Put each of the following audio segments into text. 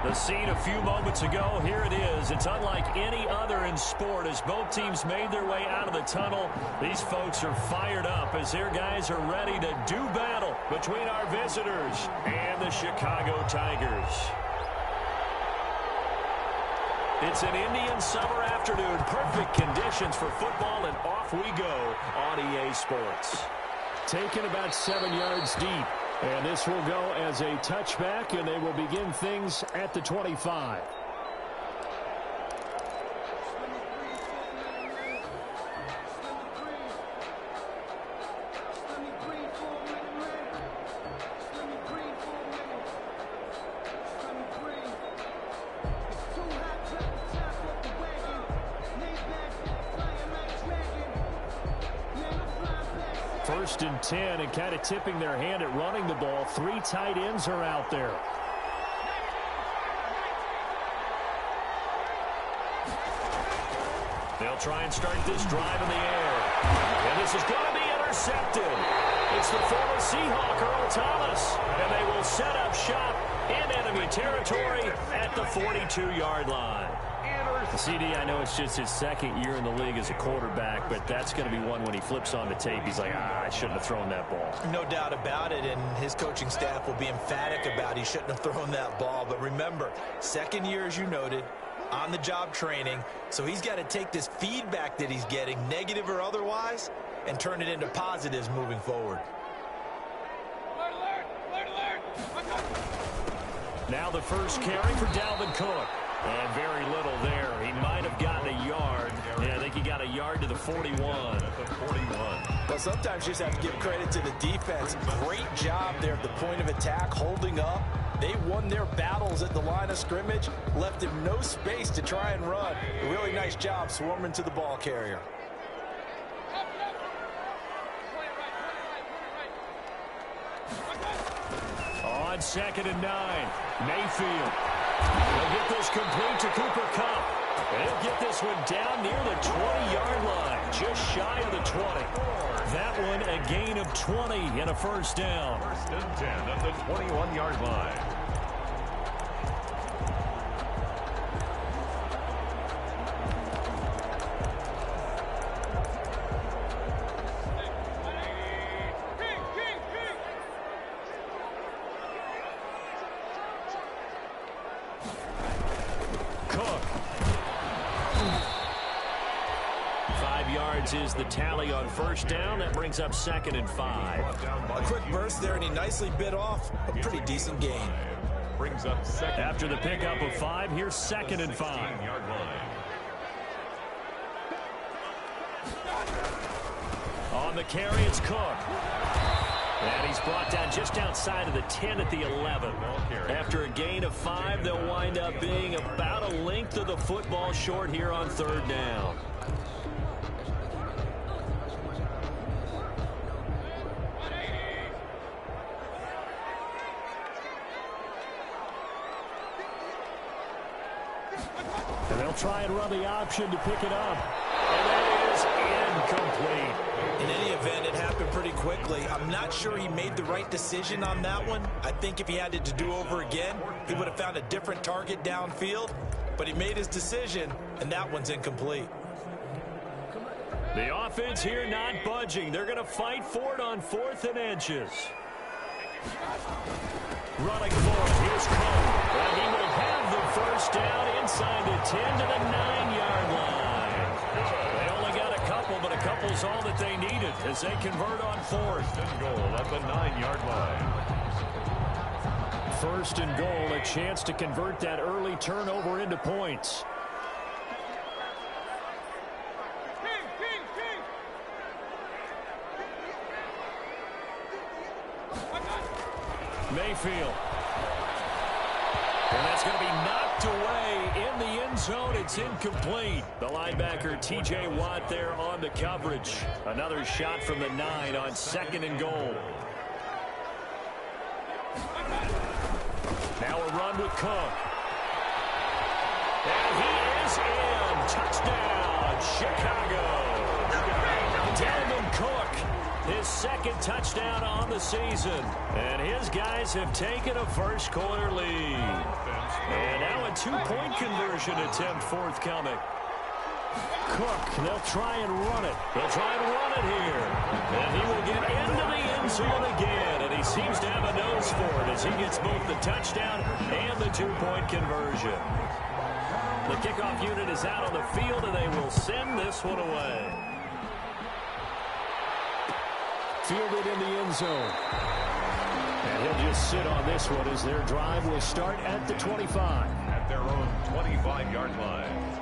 The scene a few moments ago, here it is. It's unlike any other in sport as both teams made their way out of the tunnel. These folks are fired up as their guys are ready to do battle between our visitors and the Chicago Tigers. It's an Indian summer afternoon. Perfect conditions for football, and off we go on EA Sports. Taken about 7 yards deep. And this will go as a touchback, and they will begin things at the 25. First and 10, and kind of tipping their hand at running the ball. 3 tight ends are out there. They'll try and start this drive in the air. And this is going to be intercepted. It's the former Seahawk, Earl Thomas. And they will set up shop in enemy territory at the 42-yard line. CD, I know it's just his second year in the league as a quarterback, but that's going to be one when he flips on the tape. He's like, I shouldn't have thrown that ball. No doubt about it, and his coaching staff will be emphatic about he shouldn't have thrown that ball. But remember, second year, as you noted, on-the-job training, so he's got to take this feedback that he's getting, negative or otherwise, and turn it into positives moving forward. Now the first carry for Dalvin Cook. And very little there. He might have gotten a yard. Yeah, I think he got a yard to the 41. Well, sometimes you just have to give credit to the defense. Great job there at the point of attack, holding up. They won their battles at the line of scrimmage, left him no space to try and run. A really nice job swarming to the ball carrier. On 2nd and 9, Mayfield. They'll get this complete to Cooper Kupp. And he'll get this one down near the 20-yard line, just shy of the 20. That one a gain of 20 and a first down. First and 10 at the 21-yard line. Is the tally on first down. That brings up 2nd and 5. A quick burst there, and he nicely bit off a pretty decent gain. Brings up 2nd. After the pickup of 5, here's 2nd and 5. On the carry, it's Cook. And he's brought down just outside of the 10 at the 11. After a gain of 5, they'll wind up being about a length of the football short here on 3rd down. And they'll try and run the option to pick it up. And that is incomplete. In any event, it happened pretty quickly. I'm not sure he made the right decision on that one. I think if he had it to do over again, he would have found a different target downfield. But he made his decision, and that one's incomplete. The offense here not budging. They're going to fight for it on 4th and inches. Running for it. Here's Cole. And he will have the first down inside the 10 to the 9-yard line. They only got a couple, but a couple's all that they needed as they convert on 4th and goal at the 9-yard line. 1st and goal, a chance to convert that early turnover into points. Mayfield. And that's going to be knocked away in the end zone. It's incomplete. The linebacker, T.J. Watt, there on the coverage. Another shot from the 9 on 2nd and goal. Now a run with Cook. And he is in. Touchdown, Chicago. Dalvin Cook, his 2nd touchdown on the season. And his guys have taken a first quarter lead. And two-point conversion attempt forthcoming. Cook, they'll try and run it. They'll try and run it here. And he will get into the end zone again. And he seems to have a nose for it as he gets both the touchdown and the two-point conversion. The kickoff unit is out on the field, and they will send this one away. Fielded in the end zone. And he'll just sit on this one as their drive will start at the 25. At their own 25-yard line.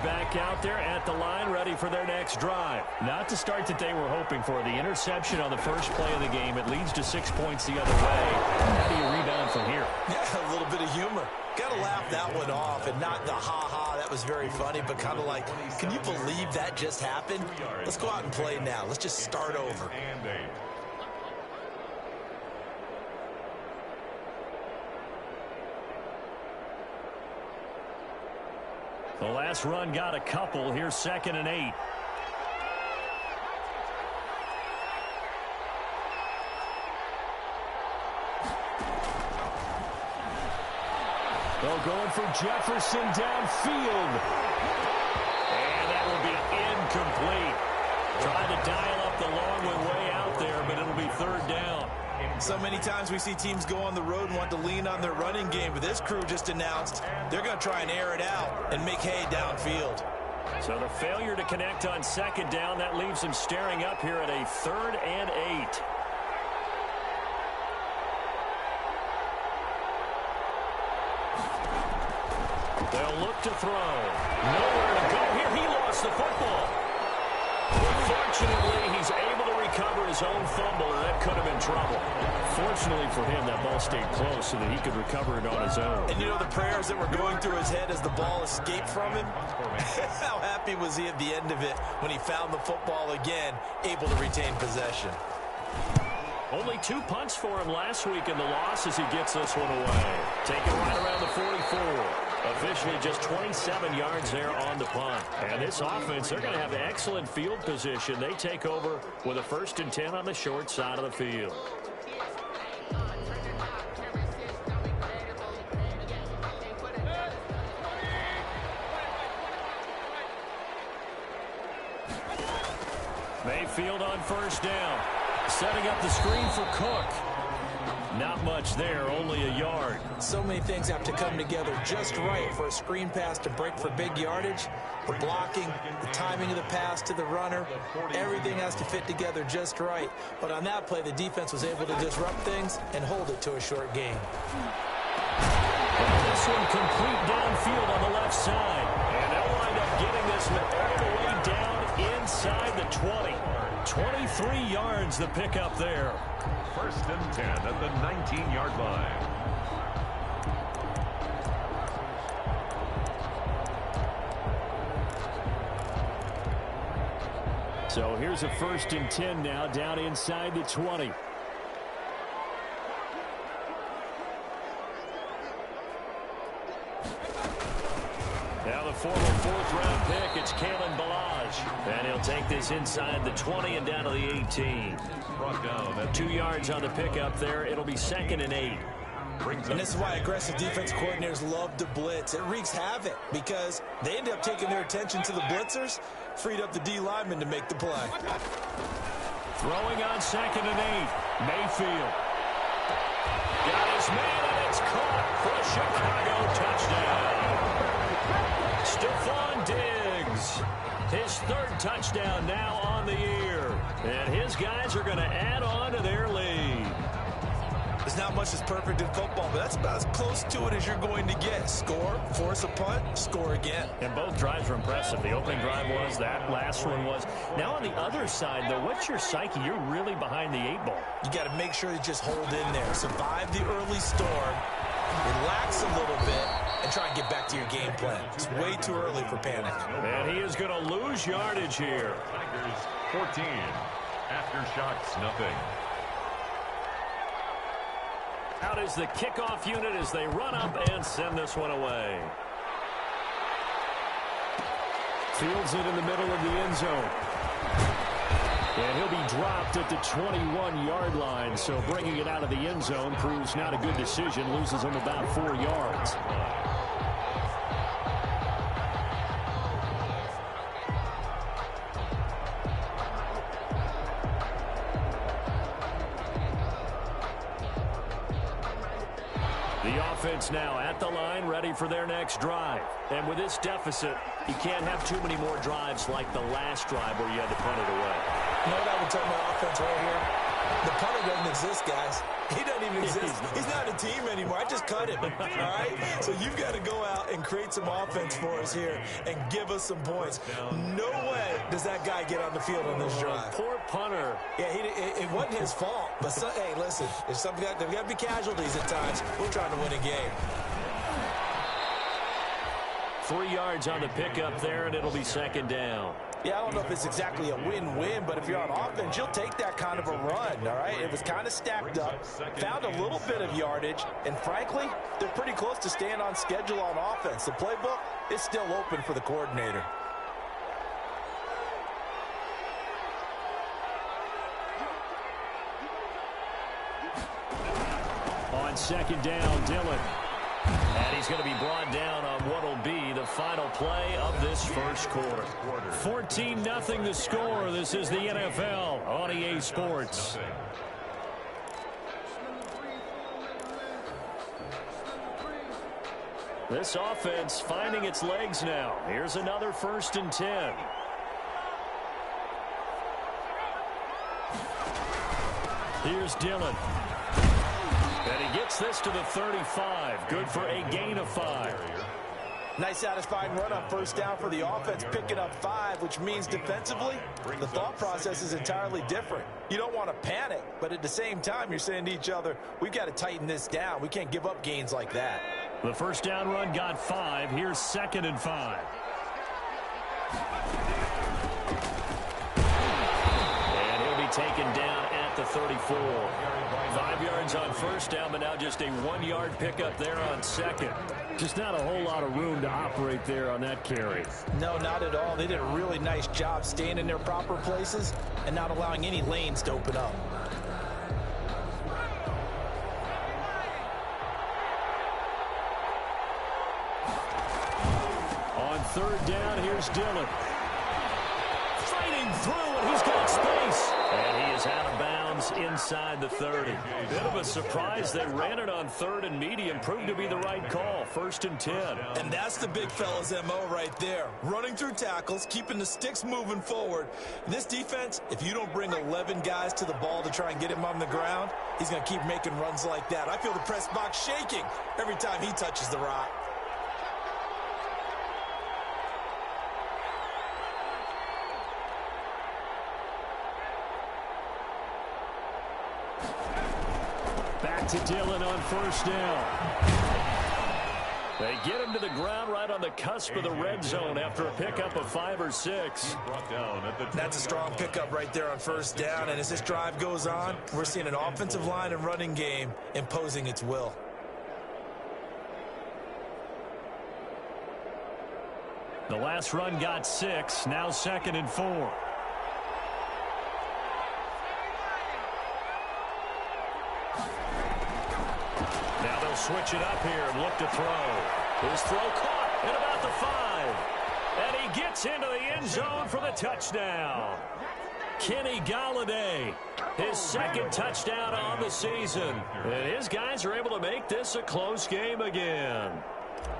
Back out there at the line, ready for their next drive. Not the start that they were hoping for. The interception on the first play of the game. It leads to 6 points the other way. How do you rebound from here? Yeah, a little bit of humor. Got to laugh that one off and not the ha-ha, that was very funny, but kind of like, can you believe that just happened? Let's go out and play now. Let's just start over. The last run got a couple. Here's 2nd and 8. They're going for Jefferson downfield. And that will be incomplete. Trying to dial up the long way out there, but it'll be 3rd down. So many times we see teams go on the road and want to lean on their running game, but this crew just announced they're going to try and air it out and make hay downfield. So the failure to connect on 2nd down, that leaves them staring up here at a 3rd and 8. They'll look to throw. Nowhere to go here. He lost the football. Fortunately, he's able to recover his own fumble, and that could have been trouble. Fortunately for him, that ball stayed close so that he could recover it on his own. And you know the prayers that were going through his head as the ball escaped from him? How happy was he at the end of it when he found the football again, able to retain possession? Only 2 punts for him last week in the loss as he gets this one away. Taken right around the 44. Officially just 27 yards there on the punt. And this offense, they're going to have excellent field position. They take over with a 1st and 10 on the short side of the field. Mayfield on 1st down. Setting up the screen for Cook. Not much there, only a yard. So many things have to come together just right for a screen pass to break for big yardage. The blocking, the timing of the pass to the runner, everything has to fit together just right. But on that play, the defense was able to disrupt things and hold it to a short game. This one complete downfield on the left side. And they'll wind up getting this one all the way down inside the 20. 23 yards the pickup there. 1st and 10 at the 19-yard line. So here's a 1st and 10 now down inside the 20. Now the former 4th-round pick, it's Kalen Ballage. And he'll take this inside the 20 and down to the 18. Brought down at 2 yards on the pickup there. It'll be 2nd and 8. And this is why aggressive defense coordinators love to blitz. It wreaks havoc because they end up taking their attention to the blitzers, freed up the D lineman to make the play. Throwing on 2nd and 8. Mayfield. Got his man, and it's caught for a Chicago touchdown. Stephon Diggs. His 3rd touchdown now on the year. And his guys are going to add on to their lead. There's not much that's perfect in football, but that's about as close to it as you're going to get. Score, force a punt, score again. And both drives were impressive. The opening drive was, that last one was. Now on the other side, though, what's your psyche? You're really behind the 8 ball. You got to make sure you just hold in there. Survive the early storm, relax a little bit, and try and get back to your game plan. It's way too early for panic. And he is going to lose yardage here. Tigers 14. Aftershocks, nothing. Out is the kickoff unit as they run up and send this one away. Fields it in the middle of the end zone. And he'll be dropped at the 21-yard line, so bringing it out of the end zone proves not a good decision, loses him about 4 yards. The offense now at the line, ready for their next drive. And with this deficit, you can't have too many more drives like the last drive where you had to punt it away. You know what I would tell my offense right here? The punter doesn't exist, guys. He doesn't even exist. He's not a team anymore. I just cut him, all right? So you've got to go out and create some offense for us here and give us some points. No way does that guy get on the field on this drive. Poor punter. Yeah, it wasn't his fault. But, hey, listen, if something there's got to be casualties at times. We're trying to win a game. 3 yards on the pickup there, and it'll be second down. Yeah, I don't know if it's exactly a win-win, but if you're on offense, you'll take that kind of a run, all right? It was kind of stacked up, found a little bit of yardage, and frankly, they're pretty close to staying on schedule on offense. The playbook is still open for the coordinator. On second down, Dillon. And he's going to be brought down on what will be the final play of this first quarter. 14-0 the score. This is the NFL on EA Sports. This offense finding its legs now. Here's another 1st and 10. Here's Dillon. And he gets this to the 35. Good for a gain of 5. Nice satisfying run on first down for the offense, picking up 5, which means defensively, the thought process is entirely different. You don't want to panic, but at the same time, you're saying to each other, we've got to tighten this down. We can't give up gains like that. The first down run got 5. Here's 2nd and 5. And he'll be taken down at the 34. 5 yards on first down, but now just a 1-yard pickup there on second. Just not a whole lot of room to operate there on that carry. No, not at all. They did a really nice job staying in their proper places and not allowing any lanes to open up. On third down, here's Dillon. Fighting through, and he's got space. And he is out of bounds inside the 30. Bit of a surprise. They ran it on 3rd and medium. Proved to be the right call. 1st and 10. And that's the big fella's MO right there. Running through tackles, keeping the sticks moving forward. This defense, if you don't bring 11 guys to the ball to try and get him on the ground, he's going to keep making runs like that. I feel the press box shaking every time he touches the rock. Back to Dillon on first down. They get him to the ground right on the cusp of the red zone after a pickup of 5 or 6. That's a strong pickup right there on first down, and as this drive goes on, we're seeing an offensive line and running game imposing its will. The last run got 6, now 2nd and 4. Now they'll switch it up here and look to throw. His throw caught at about the 5. And he gets into the end zone for the touchdown. Kenny Golladay, his 2nd touchdown on the season. And his guys are able to make this a close game again.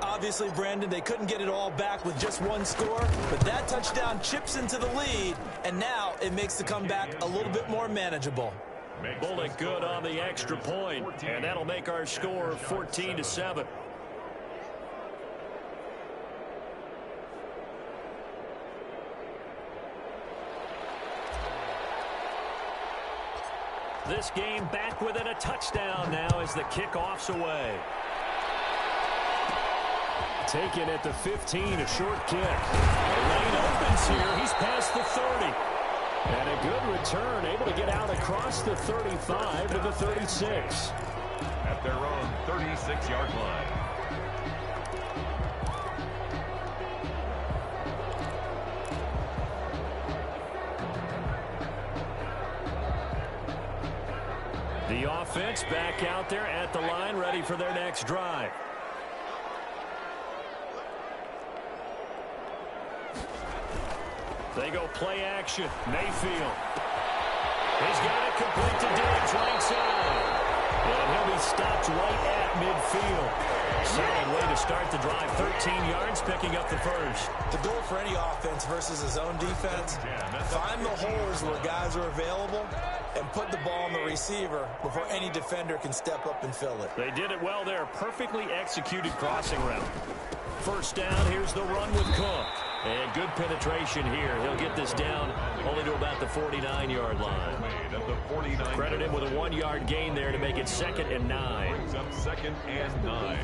Obviously, Brandon, they couldn't get it all back with just one score, but that touchdown chips into the lead, and now it makes the comeback a little bit more manageable. Bullock good on the extra point, and that'll make our score 14-7. This game back within a touchdown now as the kickoff's away. Taken at the 15, a short kick. The lane opens here. He's past the 30. And a good return, able to get out across the 35 to the 36. At their own 36-yard line. The offense back out there at the line, ready for their next drive. They go play action. Mayfield. He's got it complete to Diggs right side. And he'll be stopped right at midfield. Solid way to start the drive. 13 yards, picking up the first. The goal for any offense versus his own defense, find the holes where guys are available and put the ball on the receiver before any defender can step up and fill it. They did it well there. Perfectly executed crossing route. First down, here's the run with Cook. And good penetration here. He'll get this down only to about the 49-yard line. Credit him with a 1-yard gain there to make it 2nd and 9. Brings up 2nd and 9.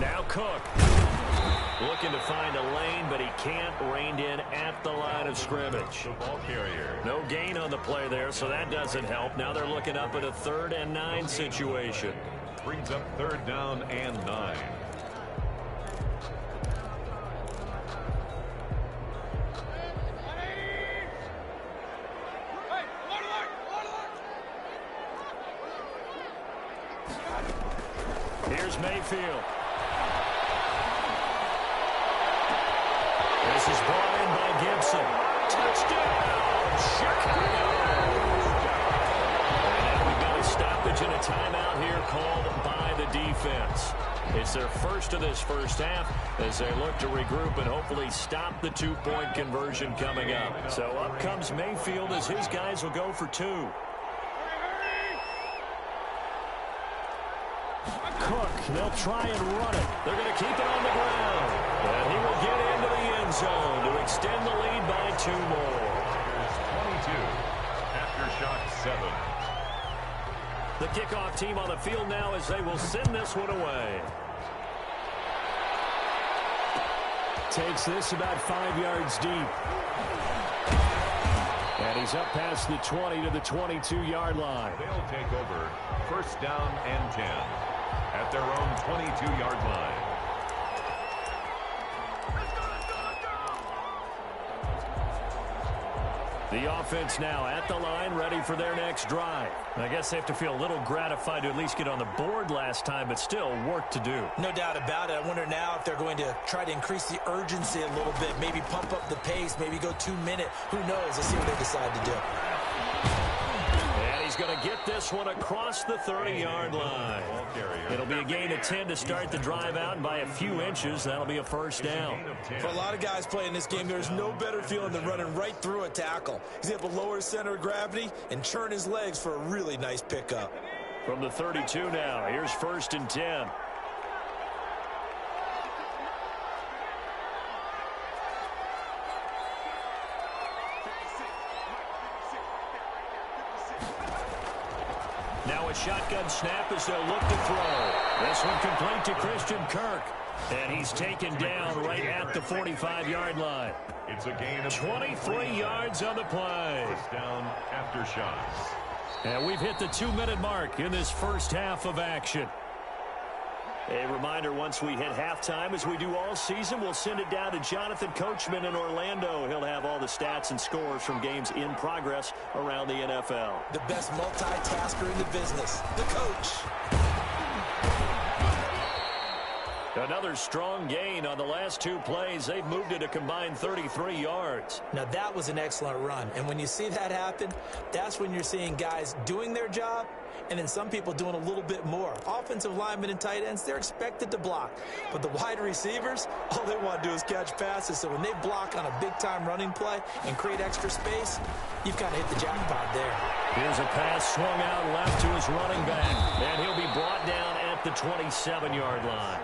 Now Cook. Looking to find a lane, but he can't. Reined in at the line of scrimmage. The ball carrier. No gain on the play there, so that doesn't help. Now they're looking up at a 3rd and 9 situation. Brings up 3rd down and 9. Here's Mayfield. This is brought in by Gibson. Touchdown, Chicago! And now we've got a stoppage and a timeout here called by the defense. It's their first of this first half as they look to regroup and hopefully stop the 2-point conversion coming up. So up comes Mayfield as his guys will go for 2. Cook, they'll try and run it. They're going to keep it on the ground. And he will get into the end zone to extend the lead by 2 more. Here's 22. Aftershock 7. The kickoff team on the field now as they will send this one away. Takes this about 5 yards deep. And he's up past the 20 to the 22-yard line. They'll take over 1st down and 10 at their own 22-yard line. The offense now at the line, ready for their next drive. I guess they have to feel a little gratified to at least get on the board last time, but still work to do. No doubt about it. I wonder now if they're going to try to increase the urgency a little bit, maybe pump up the pace, maybe go 2-minute. Who knows? Let's see what they decide to do. And he's going to get this one across the 30-yard line. It'll be a gain of 10 to start the drive out, and by a few inches, that'll be a first down. For a lot of guys playing this game, there's no better feeling than running right through a tackle. He's able to lower his center of gravity and churn his legs for a really nice pickup. From the 32 now, here's 1st and 10. Now a shotgun snap as they'll look to throw. This one complete to Christian Kirk. And he's taken down right at the 45-yard line. It's a gain of 23 yards on the play. First down after shots. And we've hit the 2-minute mark in this first half of action. A reminder, once we hit halftime, as we do all season, we'll send it down to Jonathan Coachman in Orlando. He'll have all the stats and scores from games in progress around the NFL. The best multitasker in the business, the coach. Another strong gain on the last 2 plays. They've moved it a combined 33 yards. Now, that was an excellent run. And when you see that happen, that's when you're seeing guys doing their job and then some people doing a little bit more. Offensive linemen and tight ends, they're expected to block. But the wide receivers, all they want to do is catch passes. So when they block on a big-time running play and create extra space, you've kind of hit the jackpot there. Here's a pass swung out left to his running back. And he'll be brought down at the 27-yard line.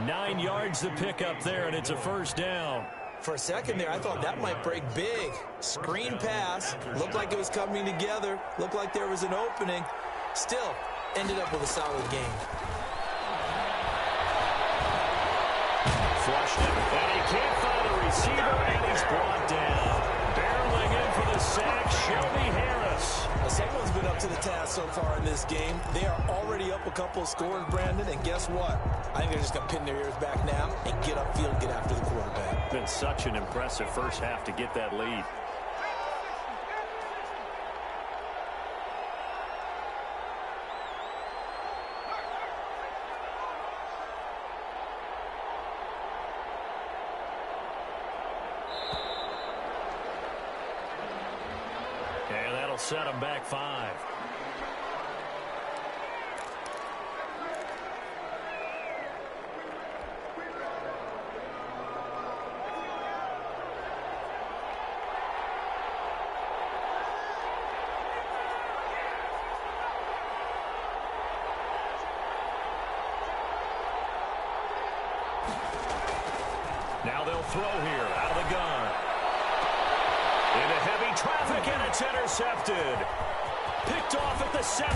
9 yards to pick up there, and it's a first down. For a second there, I thought that might break big. Screen pass. Looked like it was coming together. Looked like there was an opening. Still, ended up with a solid game. flushed it. And he can't find a receiver, and he's brought down. Barreling in for the sack, Shelby Harris. Someone's been up to the task so far in this game. They are already up a couple of scores, Brandon, and guess what? I think they're just going to pin their ears back now and get upfield and get after the quarterback. Been such an impressive first half to get that lead. Set him back 5. Now they'll throw here out of the gun. Into heavy traffic, and it's intercepted. Picked off at the 17. And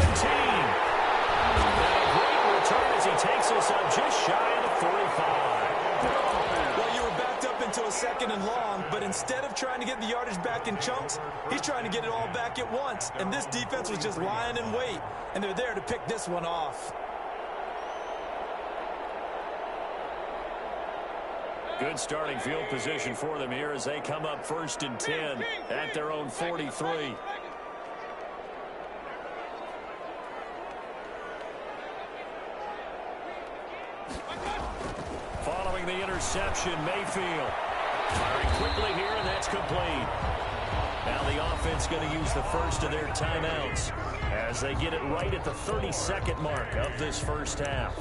a great return as he takes us up just shy of the 45. Well, you were backed up into a 2nd and long, but instead of trying to get the yardage back in chunks, he's trying to get it all back at once. And this defense was just lying in wait, and they're there to pick this one off. Good starting field position for them here as they come up 1st and 10 at their own 43. Following the interception, Mayfield firing quickly here, and that's complete. Now the offense going to use the first of their timeouts as they get it right at the 32nd mark of this first half.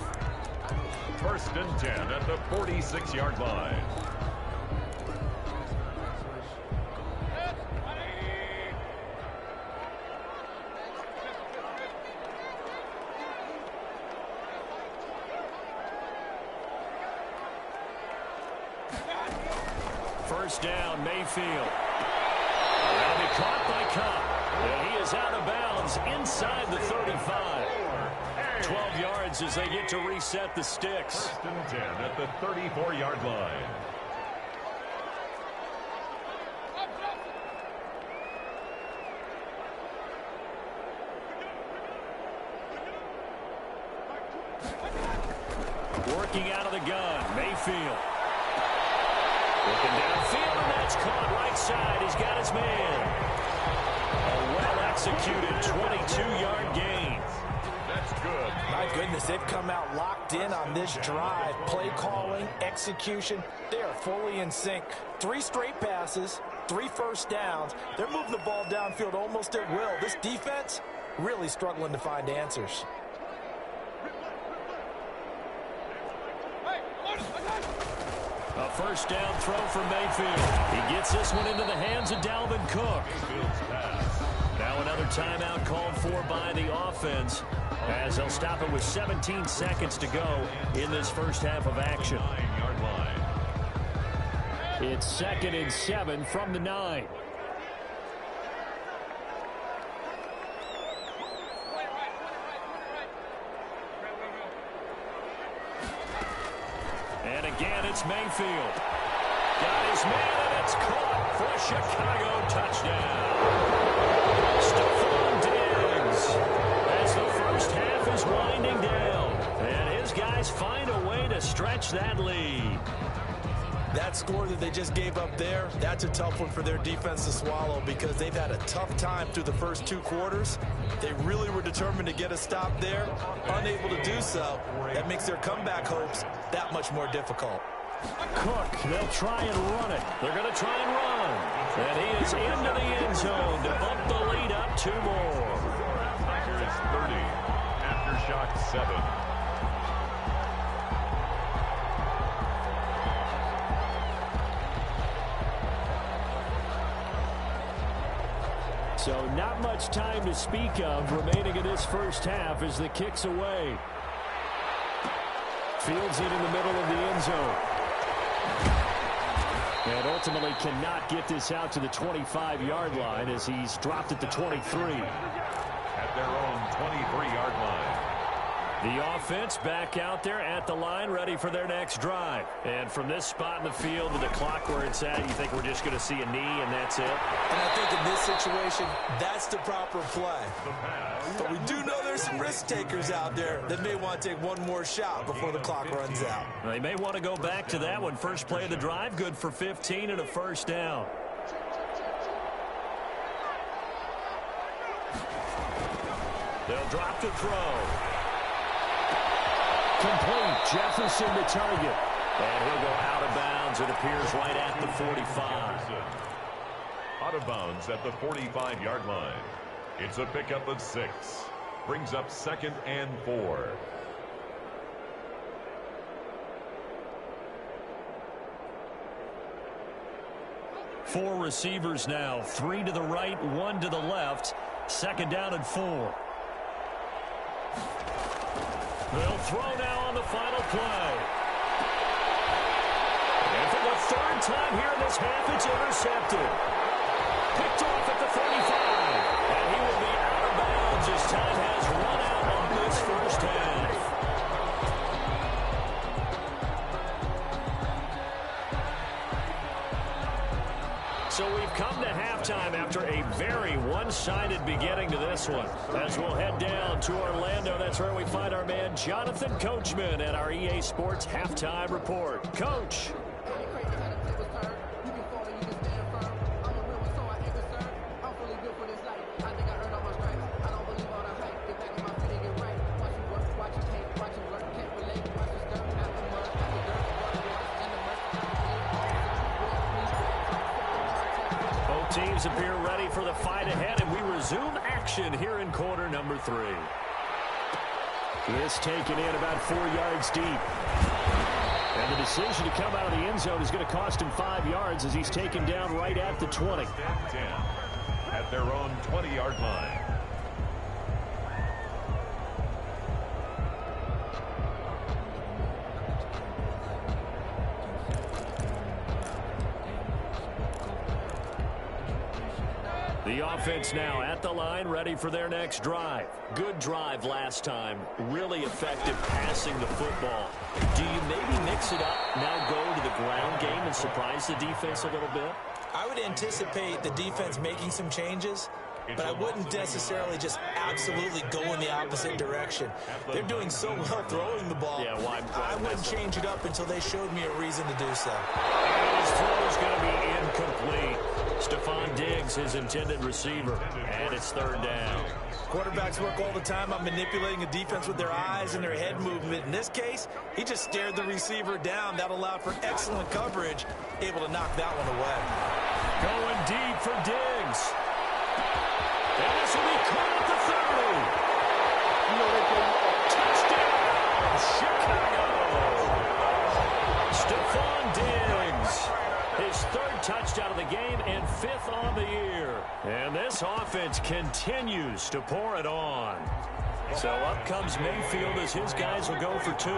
1st and 10 at the 46-yard line. First down, Mayfield. That'll be caught by Cup. And he is out of bounds inside the 35. 12 yards as they get to reset the sticks. 1st and 10 at the 34-yard line. Working out of the gun, Mayfield. Looking downfield, and that's caught right side. He's got his man. A well-executed 22-yard gain. That's good. My goodness, they've come out locked in on this drive. Play calling, execution, they are fully in sync. 3 straight passes, 3 first downs. They're moving the ball downfield almost at will. This defense really struggling to find answers. A first down throw for Mayfield. He gets this one into the hands of Dalvin Cook. Now another timeout called for by the offense as they'll stop it with 17 seconds to go in this first half of action. 9-yard line. It's 2nd and 7 from the 9. And again, it's Mayfield. Got his man, and it's caught for a Chicago touchdown. Stephon Diggs as the first half is winding down. And his guys find a way to stretch that lead. That score that they just gave up there, that's a tough one for their defense to swallow because they've had a tough time through the first 2 quarters. They really were determined to get a stop there, unable to do so. That makes their comeback hopes that much more difficult. Cook, they'll try and run it. They're going to try and run. And he is into the end zone to bump the lead up 2 more. Packers 30. Aftershock 7. So not much time to speak of remaining in this first half as the kick's away. Fields it in the middle of the end zone. And ultimately cannot get this out to the 25-yard line as he's dropped at the 23. At their own 23-yard line. The offense back out there at the line, ready for their next drive. And from this spot in the field with the clock where it's at, you think we're just going to see a knee and that's it? And I think in this situation, that's the proper play. But we do know there's some risk takers out there that may want to take one more shot before the clock runs out. Well, they may want to go back to that one. First play of the drive, good for 15 and a first down. They'll drop to throw. Complete. Jefferson to target. And he'll go out of bounds. It appears right at the 45. Out of bounds at the 45-yard line. It's a pickup of 6. Brings up 2nd and 4. Four receivers now. 3 to the right, 1 to the left. 2nd down and 4. They'll throw now on the final play. And for the 3rd time here in this half, it's intercepted. Picked off at the 35. And he will be out of bounds as time has run out on this first half. So we've come to halftime after a very one-sided beginning to this one. As we'll head down to Orlando, that's where we find our man Jonathan Coachman at our EA Sports Halftime Report. Coach. Teams appear ready for the fight ahead, and we resume action here in quarter number 3. This taken in about 4 yards deep. And the decision to come out of the end zone is going to cost him 5 yards as he's taken down right at the 20. 10 at their own 20-yard line. The offense now at the line, ready for their next drive. Good drive last time. Really effective passing the football. Do you maybe mix it up, now go to the ground game and surprise the defense a little bit? I would anticipate the defense making some changes, but I wouldn't necessarily just absolutely go in the opposite direction. They're doing so well throwing the ball. Yeah, why I wouldn't change it up until they showed me a reason to do so. And his throw is going to be incomplete. Stephon Diggs, his intended receiver, and it's 3rd down. Quarterbacks work all the time on manipulating a defense with their eyes and their head movement. In this case, he just stared the receiver down. That allowed for excellent coverage, able to knock that one away. Going deep for Diggs. And this will be caught at the 30. Touchdown, Chicago. Stephon Diggs. His 3rd touchdown of the game and 5th on the year. And this offense continues to pour it on. So up comes Mayfield as his guys will go for 2.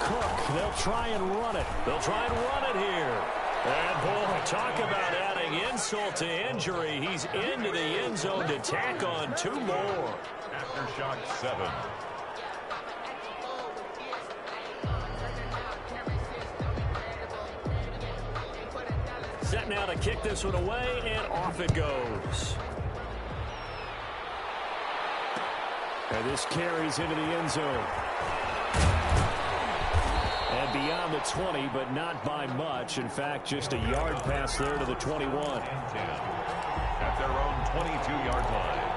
Cook, they'll try and run it. They'll try and run it here. And boy, talk about adding insult to injury. He's into the end zone to tack on 2 more. Aftershock 7. Set now to kick this one away, and off it goes. And this carries into the end zone. And beyond the 20, but not by much. In fact, just a yard pass there to the 21. 10 at their own 22-yard line.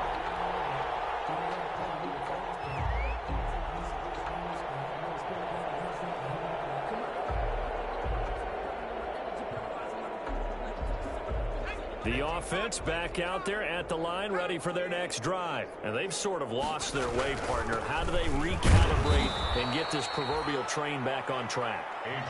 The offense back out there at the line, ready for their next drive. And they've sort of lost their way, partner. How do they recalibrate and get this proverbial train back on track?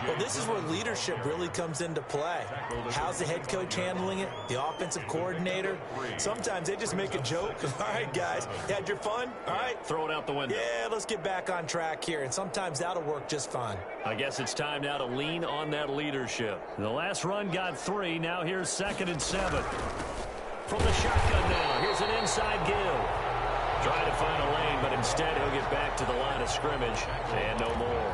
Well, this is where leadership really comes into play. How's the head coach handling it? The offensive coordinator? Sometimes they just make a joke. All right, guys, you had your fun? All right. Throw it out the window. Yeah, let's get back on track here. And sometimes that'll work just fine. I guess it's time now to lean on that leadership. The last run got 3. Now here's 2nd and 7. From the shotgun now, here's an inside give. Trying to find a lane, but instead he'll get back to the line of scrimmage and no more.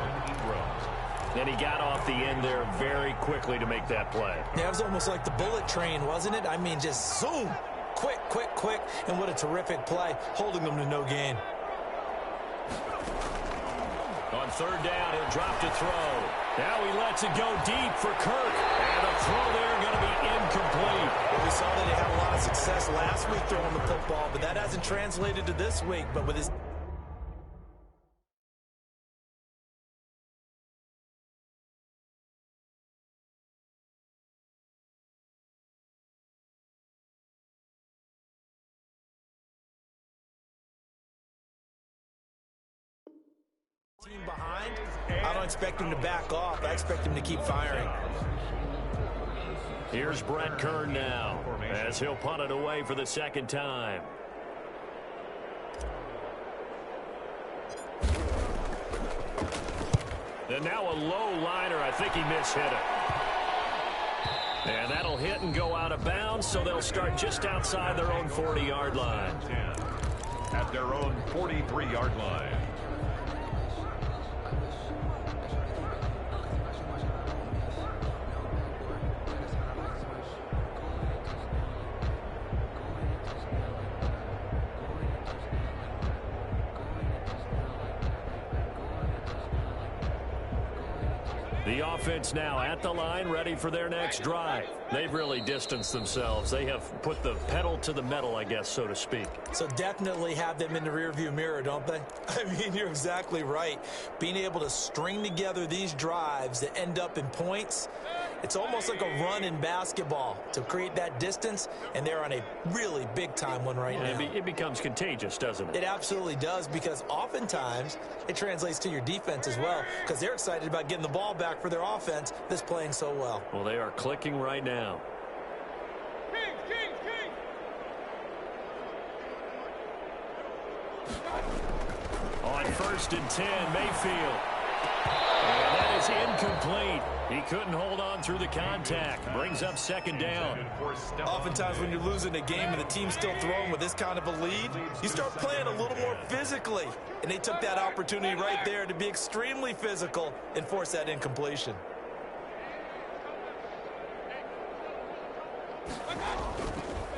And he got off the end there very quickly to make that play. Yeah, it was almost like the bullet train, wasn't it? I mean, just zoom. Quick, quick, quick. And what a terrific play, holding them to no gain. On third down, he'll drop to throw. Now he lets it go deep for Kirk. And a throw there going to be incomplete. Well, we saw that he had a lot of success last week throwing the football, but that hasn't translated to this week. But with his team behind, I don't expect him to back off. I expect him to keep firing. Here's Brett Kern now as he'll punt it away for the second time. And now a low liner. I think he mishit it. And that'll hit and go out of bounds, so they'll start just outside their own 40-yard line. At their own 43-yard line. The offense now at the line, ready for their next drive. They've really distanced themselves. They have put the pedal to the metal, I guess, so to speak. So definitely have them in the rearview mirror, don't they? I mean, you're exactly right. Being able to string together these drives that end up in points, it's almost like a run in basketball to create that distance, and they're on a really big-time one right now. It becomes contagious, doesn't it? It absolutely does, because oftentimes it translates to your defense as well, because they're excited about getting the ball back for their offense that's playing so well. Well, they are clicking right now. On 1st and 10, Mayfield. And that is incomplete. He couldn't hold on through the contact. Brings up second down. Oftentimes when you're losing a game and the team's still throwing with this kind of a lead, you start playing a little more physically. And they took that opportunity right there to be extremely physical and force that incompletion.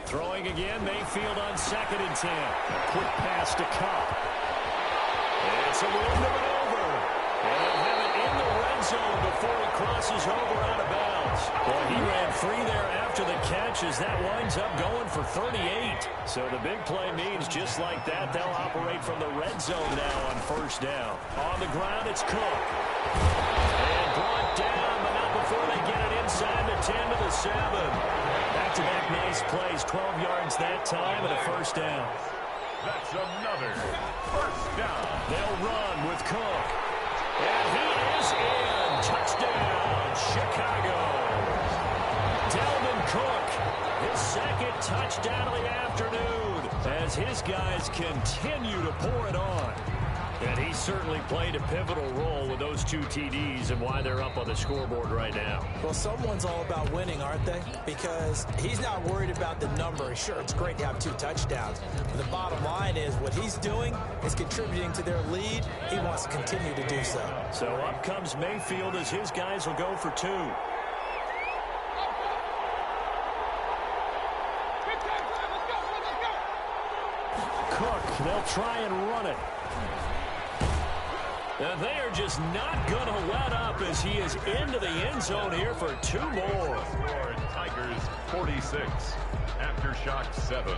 Throwing again, Mayfield on 2nd and 10. A quick pass to Cup. It's a little bit over. And they'll have it in the red zone before he crosses over out of bounds. Well, he ran free there after the catch as that winds up going for 38. So the big play means just like that, they'll operate from the red zone now on 1st down. On the ground, it's Cook. And brought down, but not before they get it inside the 10 to the 7. Back-to-back nice plays, 12 yards that time, and a 1st down. That's another 1st down. They'll run with Cook. And he is in. Touchdown, Chicago. Dalvin Cook, his 2nd touchdown of the afternoon as his guys continue to pour it on. And he certainly played a pivotal role with those 2 TDs and why they're up on the scoreboard right now. Well, someone's all about winning, aren't they? Because he's not worried about the number. Sure, it's great to have 2 touchdowns. But the bottom line is what he's doing is contributing to their lead. He wants to continue to do so. So up comes Mayfield as his guys will go for 2. Cook, they'll try and run it. And they are just not going to let up as he is into the end zone here for 2 more. Tigers 46. Aftershock 7.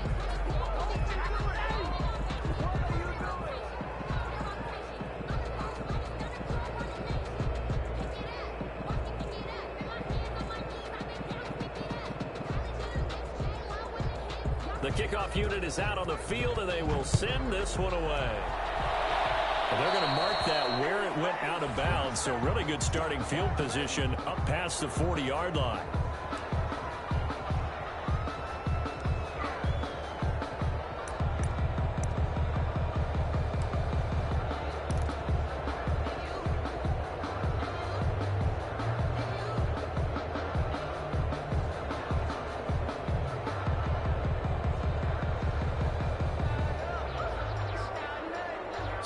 The kickoff unit is out on the field, and they will send this one away. And they're going to mark that where it went out of bounds, so really good starting field position up past the 40-yard line.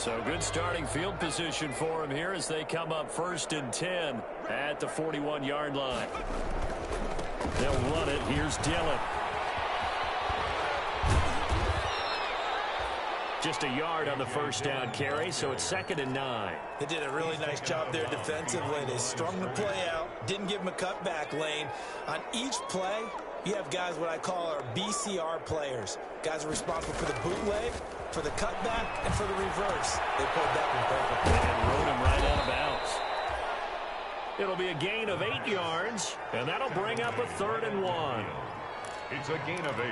So good starting field position for him here as they come up 1st and 10 at the 41-yard line. They'll run it. Here's Dillon. Just a yard on the first down carry, so it's 2nd and 9. They did a really nice job there defensively. They strung the play out, didn't give him a cutback lane. On each play, you have guys what I call our BCR players. Guys are responsible for the bootleg, for the cutback, and for the reverse. They pulled that one perfectly. And rode him right out of bounds. It'll be a gain of 8 yards, and that'll bring up a 3rd and 1. It's a gain of 8,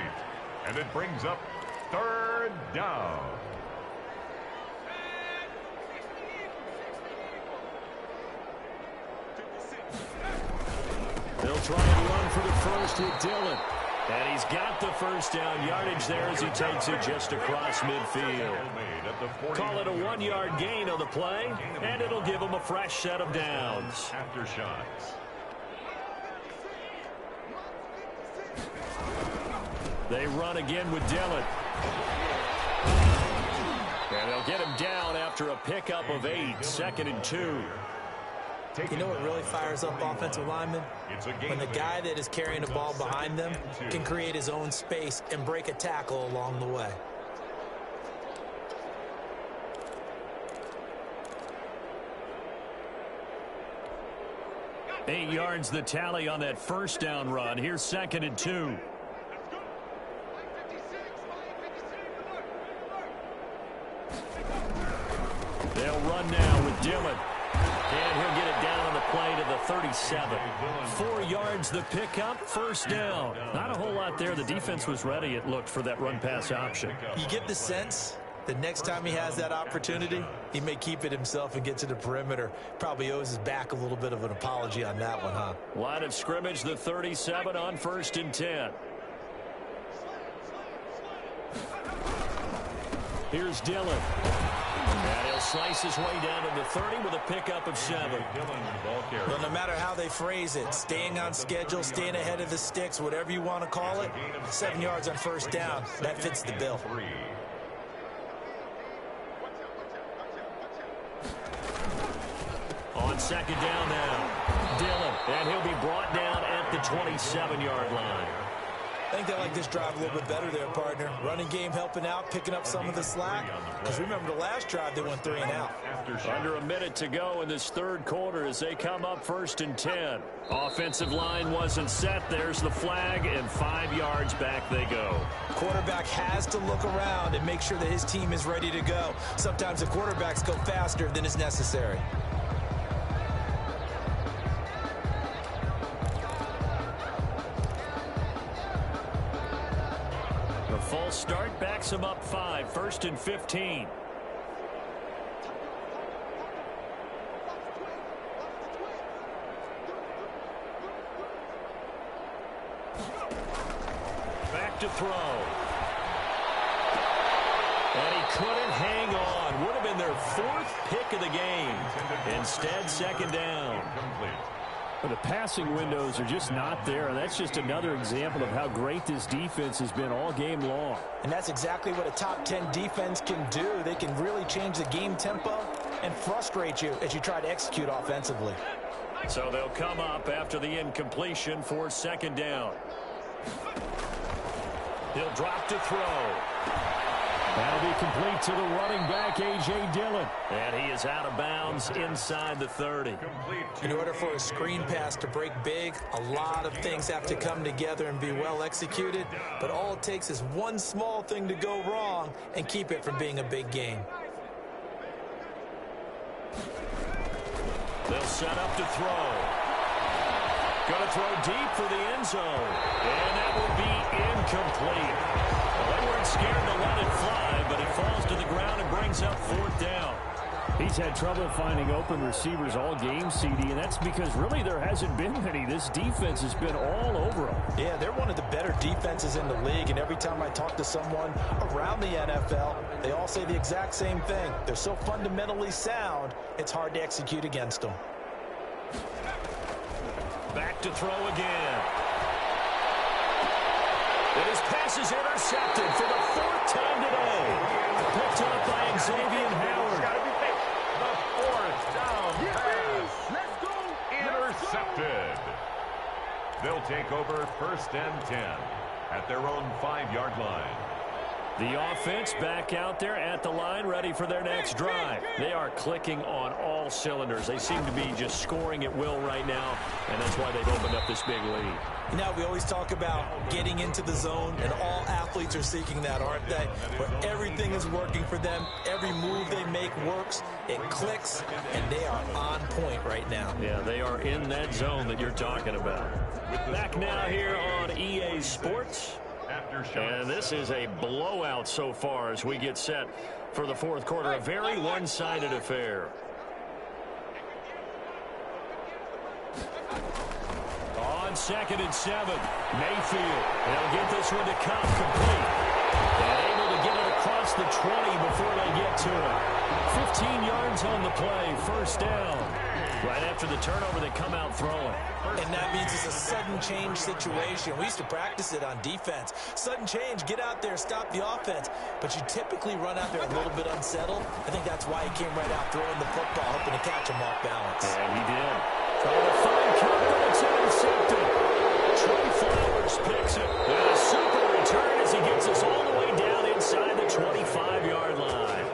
and it brings up 3rd down. They'll try and run for the first with Dillon. And he's got the first down yardage there as he takes it just across midfield. Call it a 1-yard gain on the play, and it'll give him a fresh set of downs. After shots. They run again with Dillon. And they'll get him down after a pickup of 8, 2nd and 2. You know what really fires up offensive linemen? When the guy that is carrying the ball behind them can create his own space and break a tackle along the way. Eight yards the tally on that first down run. Here's 2nd and 2. They'll run now with Dillon. And he'll get it down on the play to the 37. 4 yards the pickup, first down. Not a whole lot there. The defense was ready, it looked, for that run-pass option. You get the sense the next time he has that opportunity, he may keep it himself and get to the perimeter. Probably owes his back a little bit of an apology on that one, huh? Line of scrimmage, the 37 on 1st and 10. Here's Dillon. And he'll slice his way down to the 30 with a pickup of 7. Well, no matter how they phrase it, staying on schedule, staying ahead of the sticks, whatever you want to call it, 7 yards on first down, that fits the bill. On 2nd down now, Dillon, and he'll be brought down at the 27-yard line. I think they like this drive a little bit better there, partner. Running game helping out, picking up some of the slack. Because remember, the last drive, they went 3 and out. Under a minute to go in this 3rd quarter as they come up 1st and 10. Offensive line wasn't set. There's the flag, and 5 yards back they go. Quarterback has to look around and make sure that his team is ready to go. Sometimes the quarterbacks go faster than is necessary. False start backs him up 5, 1st and 15. Back to throw. And he couldn't hang on. Would have been their 4th pick of the game. Instead, 2nd down. But the passing windows are just not there, and that's just another example of how great this defense has been all game long. And that's exactly what a top 10 defense can do. They can really change the game tempo and frustrate you as you try to execute offensively. So they'll come up after the incompletion for 2nd down. He'll drop to throw. That'll be complete to the running back, A.J. Dillon. And he is out of bounds inside the 30. In order for a screen pass to break big, a lot of things have to come together and be well executed. But all it takes is one small thing to go wrong and keep it from being a big game. They'll set up to throw. Going to throw deep for the end zone. And that will be incomplete. Well, they weren't scared to let it fly, but it falls to the ground and brings up 4th down. He's had trouble finding open receivers all game, CD, and that's because really there hasn't been many. This defense has been all over them. Yeah, they're one of the better defenses in the league, and every time I talk to someone around the NFL, they all say the exact same thing. They're so fundamentally sound, it's hard to execute against them. Back to throw again. And his pass is intercepted for the 4th time today. Picked up by Xavier Howard. take over 1st and 10 at their own 5-yard line. The offense back out there at the line, ready for their next drive. They are clicking on all cylinders. They seem to be just scoring at will right now, and that's why they've opened up this big lead. Now, we always talk about getting into the zone, and all athletes are seeking that, aren't they? Where everything is working for them. Every move they make works. It clicks, and they are on point right now. Yeah, they are in that zone that you're talking about. Back now here on EA Sports. And this is a blowout so far as we get set for the fourth quarter. A very one-sided affair. On 2nd and 7, Mayfield. They'll get this one to come complete. And able to get it across the 20 before they get to it. 15 yards on the play, 1st down. Right after the turnover, they come out throwing. And that means it's a sudden change situation. We used to practice it on defense. Sudden change, get out there, stop the offense. But you typically run out there a little bit unsettled. I think that's why he came right out throwing the football, hoping to catch him off balance. Yeah, he did. Trying to find cover, it's intercepted. Trey Flowers picks it. And a super return as he gets us all the way down inside the 25-yard line.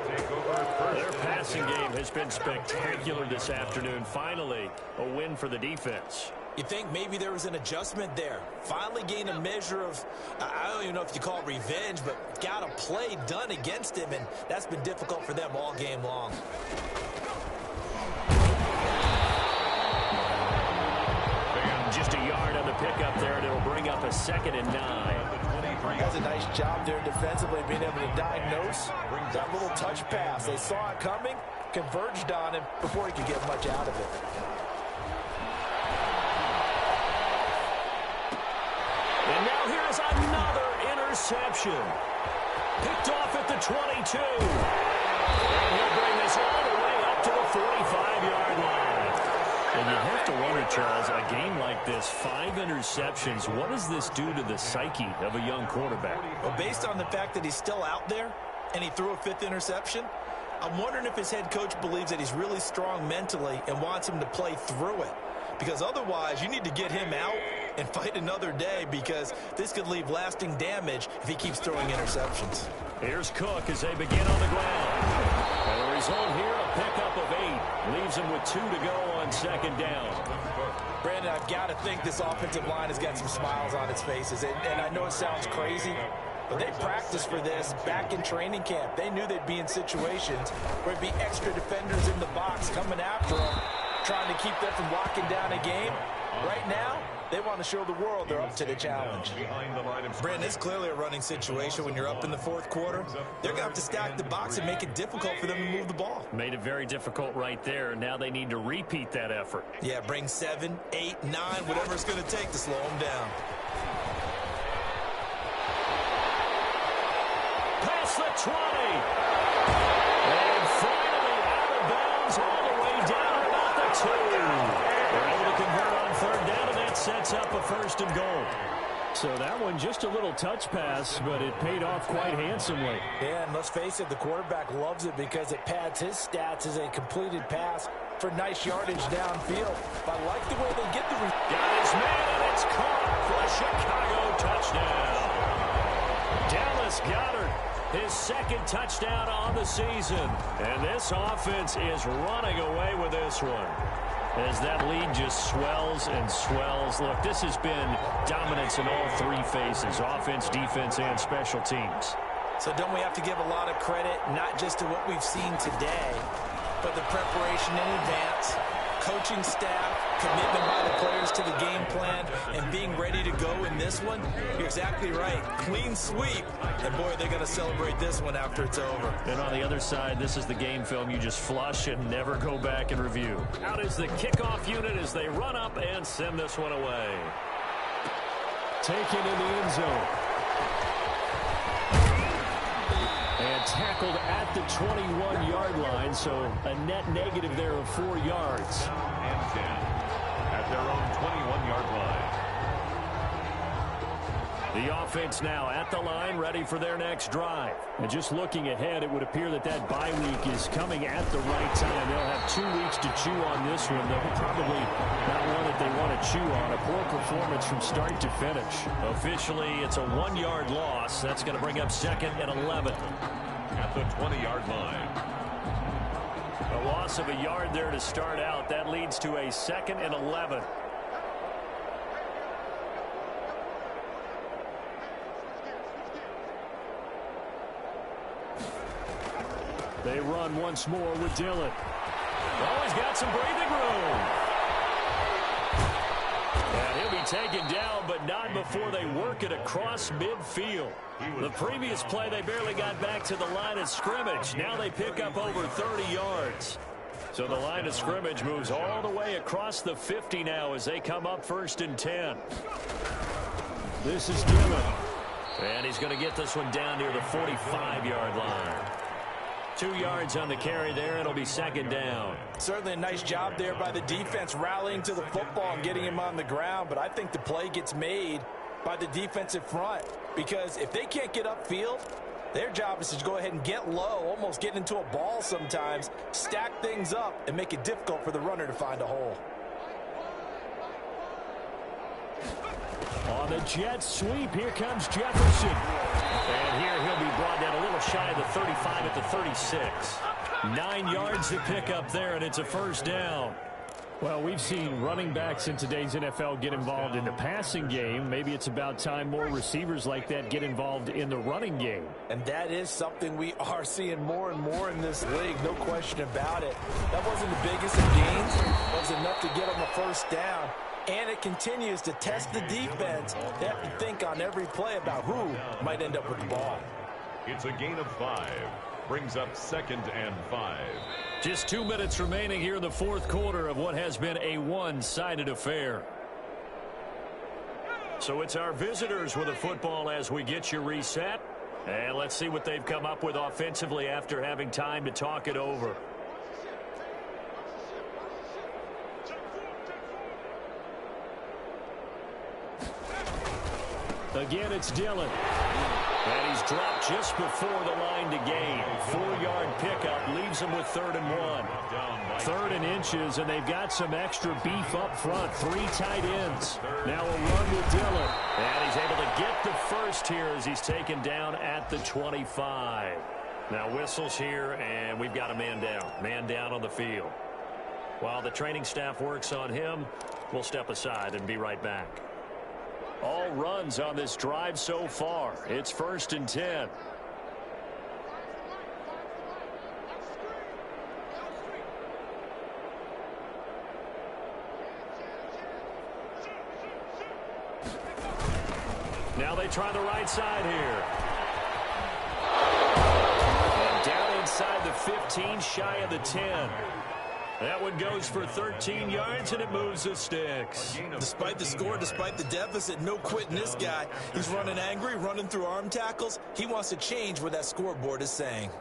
Their passing game has been spectacular this afternoon. Finally, a win for the defense. You think maybe there was an adjustment there. Finally gained a measure of, I don't even know if you call it revenge, but got a play done against him, and that's been difficult for them all game long. Just a yard on the pickup there, and it'll bring up a 2nd and 9. That's a nice job there defensively, being able to diagnose that little touch pass. They saw it coming, converged on him before he could get much out of it. And now here's another interception. Picked off at the 22. And he'll bring this all the way up to the 45-yard line. And you have to wonder, Charles, a game like this, 5 interceptions, what does this do to the psyche of a young quarterback? Well, based on the fact that he's still out there and he threw a 5th interception, I'm wondering if his head coach believes that he's really strong mentally and wants him to play through it. Because otherwise, you need to get him out and fight another day, because this could leave lasting damage if he keeps throwing interceptions. Here's Cook as they begin on the ground. And the result here, a pickup of 8. Leaves him with 2 to go on 2nd down. Brandon, I've got to think this offensive line has got some smiles on its faces. And I know it sounds crazy, but they practiced for this back in training camp. They knew they'd be in situations where there'd be extra defenders in the box coming after them, trying to keep them from locking down a game. Right now, they want to show the world they're up to the challenge. Brandon, it's clearly a running situation when you're up in the 4th quarter. They're going to have to stack the box and make it difficult for them to move the ball. Made it very difficult right there. Now they need to repeat that effort. Yeah, bring 7, 8, 9, whatever it's going to take to slow them down. Past the 20. And finally out of bounds all the way down about the 2. They're able to convert on 3rd down, and that sets up a 1st and goal. So that one, just a little touch pass, but it paid off quite handsomely. Yeah, and let's face it, the quarterback loves it because it pads his stats as a completed pass for nice yardage downfield. But I like the way they get the... Got his man, and it's caught for a Chicago touchdown. Dallas Goedert, his 2nd touchdown on the season. And this offense is running away with this one, as that lead just swells and swells. Look, this has been dominance in all 3 phases, offense, defense, and special teams. So don't we have to give a lot of credit, not just to what we've seen today, but the preparation in advance, coaching staff, commitment by the players to the game plan, and being ready to go in this one? You're exactly right. Clean sweep. And, boy, they're going to celebrate this one after it's over. And on the other side, this is the game film you just flush and never go back and review. Out is the kickoff unit as they run up and send this one away. Taken in the end zone. And tackled at the 21-yard line, so a net negative there of 4 yards. And 10 at their own 21-yard line. The offense now at the line, ready for their next drive. And just looking ahead, it would appear that that bye week is coming at the right time. They'll have 2 weeks to chew on this one. They'll probably not one that they want to chew on. A poor performance from start to finish. Officially, it's a 1-yard loss. That's going to bring up 2nd and 11. At the 20-yard line. A loss of a yard there to start out. That leads to a 2nd and 11. They run once more with Dillon. Oh, he's got some breathing room. And he'll be taken down, but not before they work it across midfield. The previous play, they barely got back to the line of scrimmage. Now they pick up over 30 yards. So the line of scrimmage moves all the way across the 50 now as they come up 1st and 10. This is Dillon. And he's going to get this one down near the 45-yard line. 2 yards on the carry there. It'll be 2nd down. Certainly a nice job there by the defense rallying to the football and getting him on the ground. But I think the play gets made by the defensive front, because if they can't get upfield, their job is to go ahead and get low, almost get into a ball sometimes, stack things up, and make it difficult for the runner to find a hole. On the jet sweep, here comes Jefferson. And here he'll be brought down a little shy of the 35 at the 36. 9 yards to pick up there, and it's a 1st down. Well, we've seen running backs in today's NFL get involved in the passing game. Maybe it's about time more receivers like that get involved in the running game. And that is something we are seeing more and more in this league, no question about it. That wasn't the biggest of gains. It was enough to get them a 1st down. And it continues to test the defense. They have to think on every play about who might end up with the ball. It's a gain of 5. Brings up 2nd and 5. Just 2 minutes remaining here in the 4th quarter of what has been a one-sided affair. So it's our visitors with the football as we get you reset. And let's see what they've come up with offensively after having time to talk it over. Again, it's Dillon. And he's dropped just before the line to gain. 4-yard pickup leaves him with 3rd and 1. 3rd and inches, and they've got some extra beef up front. 3 tight ends. Now a run with Dillon. And he's able to get the first here as he's taken down at the 25. Now whistles here, and we've got a man down. Man down on the field. While the training staff works on him, we'll step aside and be right back. All runs on this drive so far. It's 1st and 10. Now they try the right side here. And down inside the 15, shy of the 10. That one goes for 13 yards, and it moves the sticks. Despite the score, despite the deficit, no quitting this guy. He's running angry, running through arm tackles. He wants to change what that scoreboard is saying.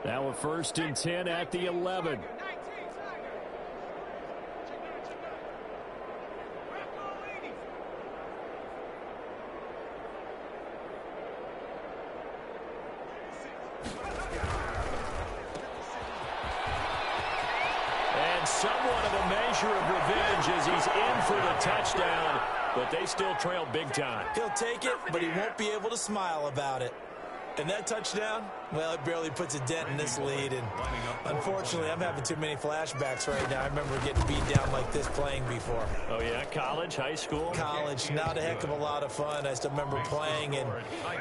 Now a 1st and 10 at the 11. Somewhat of a measure of revenge as he's in for the touchdown, but they still trail big time. He'll take it, but he won't be able to smile about it. And that touchdown, well, it barely puts a dent in this lead. And unfortunately, I'm having too many flashbacks right now. I remember getting beat down like this playing before. Oh, yeah? College, high school? College. Not a heck of a lot of fun. I still remember playing and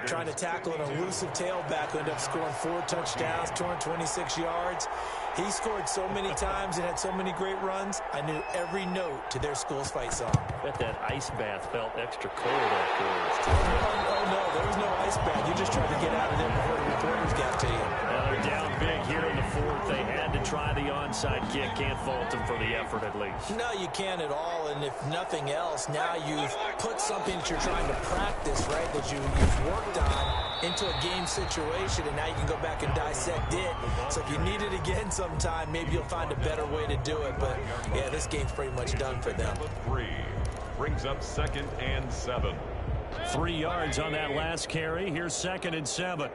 trying to tackle an elusive tailback who ended up scoring 4 touchdowns, 226 yards. He scored so many times and had so many great runs, I knew every note to their school's fight song. Bet that ice bath felt extra cold afterwards. Oh, no, there was no ice bath. You just tried to get out of there before the reporters got to you. Now they're down big here in the 4th. They had to try the onside kick. Can't fault them for the effort at least. No, you can't at all. And if nothing else, now you've put something that you're trying to practice, right, that you've worked on into a game situation, and now you can go back and dissect it. So if you need it again sometime, maybe you'll find a better way to do it. But, yeah, this game's pretty much done for them. Brings up 2nd and 7. 3 yards on that last carry. Here's 2nd and 7.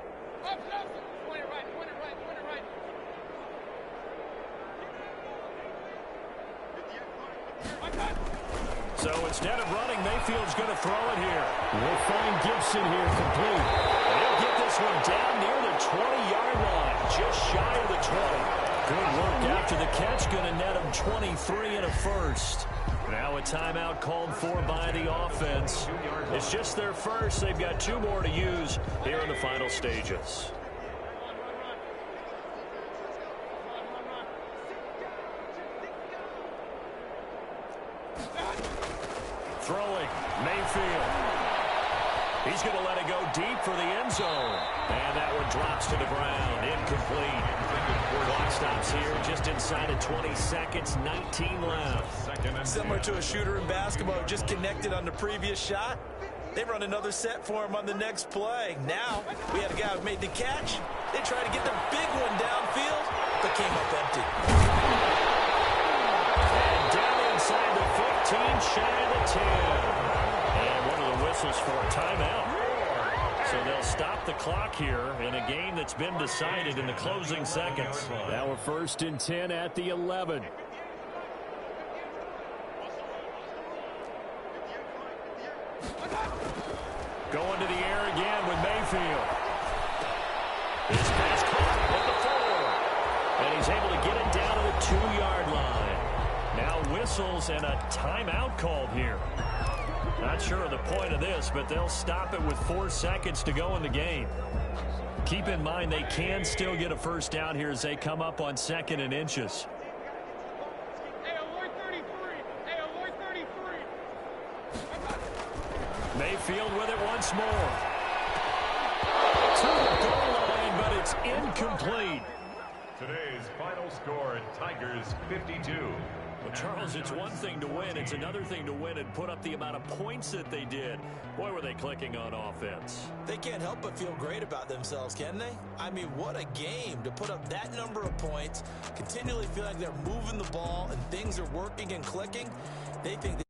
So instead of running, Mayfield's going to throw it here. We'll find Gibson here complete. He'll get this one down near the 20-yard line, just shy of the 20. Good work after the catch, going to net him 23 and a first. Now a timeout called for by the offense. It's just their first. They've got 2 more to use here in the final stages. Throwing, Mayfield. He's going to let it go deep for the end zone. And that one drops to the ground. Incomplete. Clock stops here just inside of 20 seconds. 19 left. Similar to a shooter in basketball who just connected on the previous shot. They run another set for him on the next play. Now, we had a guy who made the catch. They tried to get the big one downfield, but came up empty. And down inside the 15, shy of the 10. And one of the whistles for a timeout. So they'll stop the clock here in a game that's been decided in the closing seconds. Now we're 1st and 10 at the 11. Going to the air again with Mayfield. His pass caught at the 4. And he's able to get it down to the 2-yard line. Now whistles and a timeout called here. Not sure of the point of this, but they'll stop it with 4 seconds to go in the game. Keep in mind they can still get a first down here as they come up on 2nd and inches. Mayfield with it once more. To the goal line, but it's incomplete. Today's final score, Tigers 52. Well, Charles, it's one thing to win. It's another thing to win and put up the amount of points that they did. Boy, were they clicking on offense. They can't help but feel great about themselves, can they? I mean, what a game to put up that number of points, continually feel like they're moving the ball and things are working and clicking. They think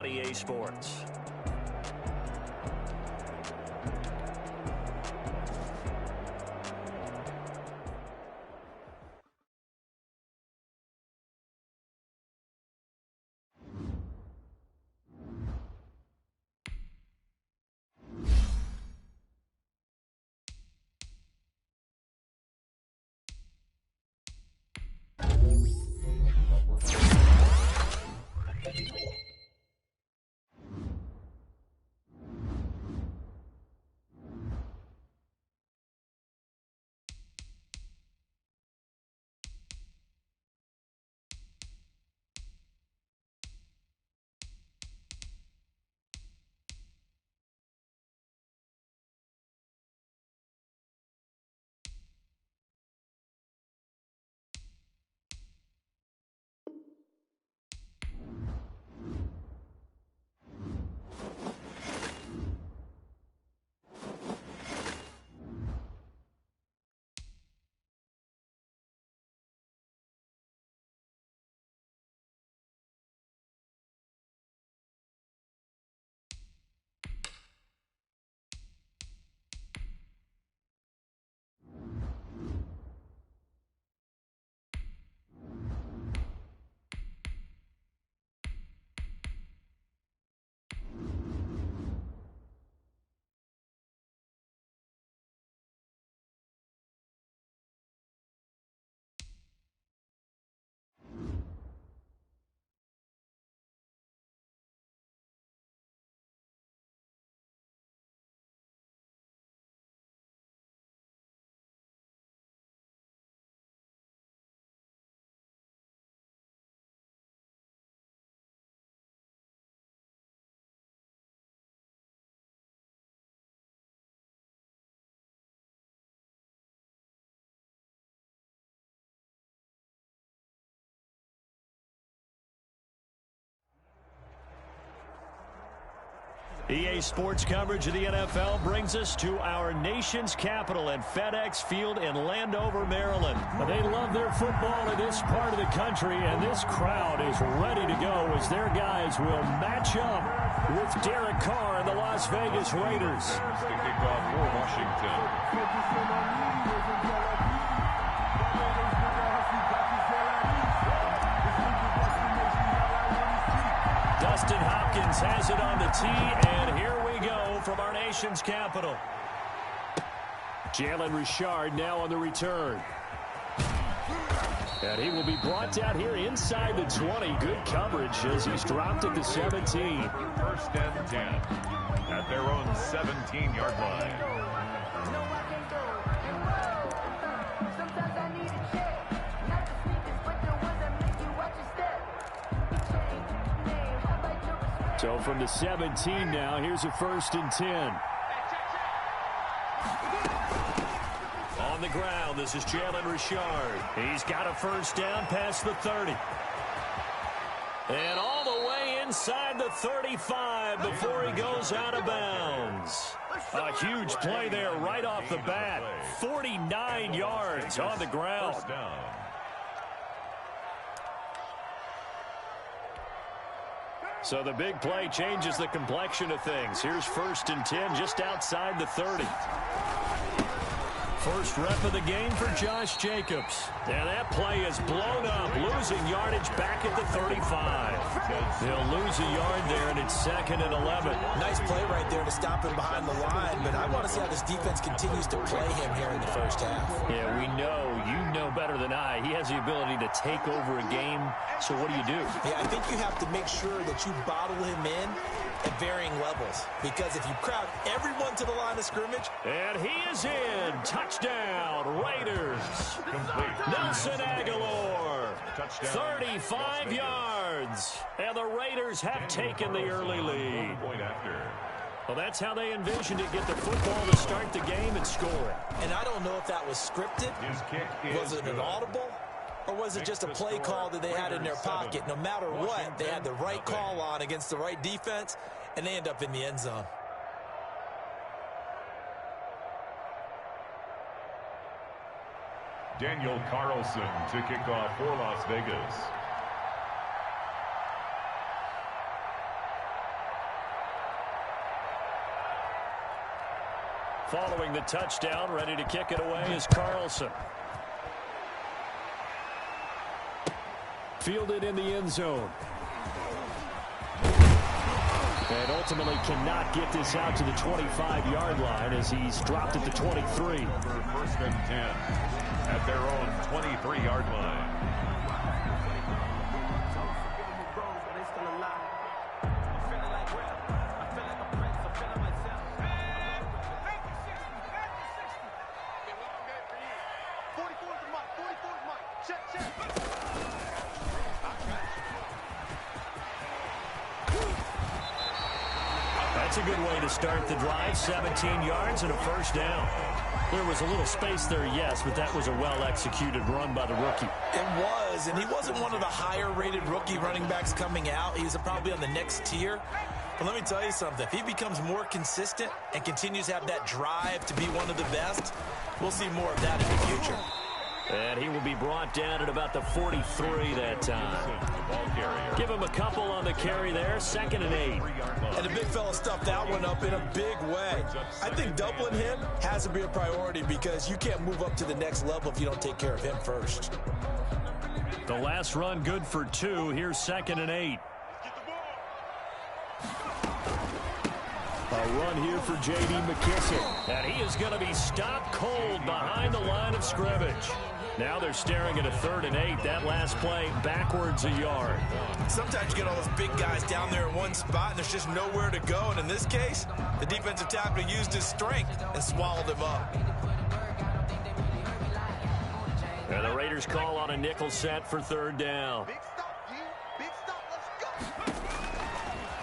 EA Sports. EA Sports coverage of the NFL brings us to our nation's capital at FedEx Field in Landover, Maryland. They love their football in this part of the country, and this crowd is ready to go as their guys will match up with Derek Carr and the Las Vegas Raiders. The kickoff for Washington. Dustin Hopkins has it on the tee, and here we go from our nation's capital. Jalen Richard now on the return. And he will be brought down here inside the 20. Good coverage as he's dropped at the 17. First and 10 at their own 17-yard line. So from the 17 now, here's a 1st and 10. On the ground, this is Jalen Richard. He's got a 1st down past the 30. And all the way inside the 35 before he goes out of bounds. A huge play there right off the bat. 49 yards on the ground. So the big play changes the complexion of things. Here's 1st and 10 just outside the 30. First rep of the game for Josh Jacobs. And that play is blown up, losing yardage back at the 35. They'll lose a yard there, and it's 2nd and 11. Nice play right there to stop him behind the line, but I want to see how this defense continues to play him here in the first half. Yeah, we know. You know better than I. He has the ability to take over a game, so what do? Yeah, I think you have to make sure that you bottle him in at varying levels, because if you crowd everyone to the line of scrimmage. And he is in. Touchdown, Raiders. Complete. Nelson Aguilar. Touchdown. 35 yards. And the Raiders have taken the early lead. Well, that's how they envisioned it. Get the football to start the game and score it. And I don't know if that was scripted. Was it an audible? Or was it just a play call that they had in their pocket? No matter what, they had the right call on against the right defense, and they end up in the end zone. Daniel Carlson to kick off for Las Vegas. Following the touchdown, ready to kick it away is Carlson. Fielded in the end zone. And ultimately cannot get this out to the 25-yard line as he's dropped at the 23. For 1st and 10 at their own 23-yard line. That's a good way to start the drive. 17 yards and a 1st down. There was a little space there, yes, but that was a well-executed run by the rookie. It was, and he wasn't one of the higher-rated rookie running backs coming out. He's probably on the next tier. But let me tell you something. If he becomes more consistent and continues to have that drive to be one of the best, we'll see more of that in the future. And he will be brought down at about the 43 that time. Give him a couple on the carry there. 2nd and 8. And the big fella stuffed that one up in a big way. I think doubling him has to be a priority because you can't move up to the next level if you don't take care of him first. The last run good for 2. Here's 2nd and 8. A run here for J.D. McKissick. And he is going to be stopped cold behind the line of scrimmage. Now they're staring at a 3rd and 8. That last play backwards a yard. Sometimes you get all those big guys down there in one spot and there's just nowhere to go. And in this case, the defensive tackle used his strength and swallowed him up. And the Raiders call on a nickel set for 3rd down.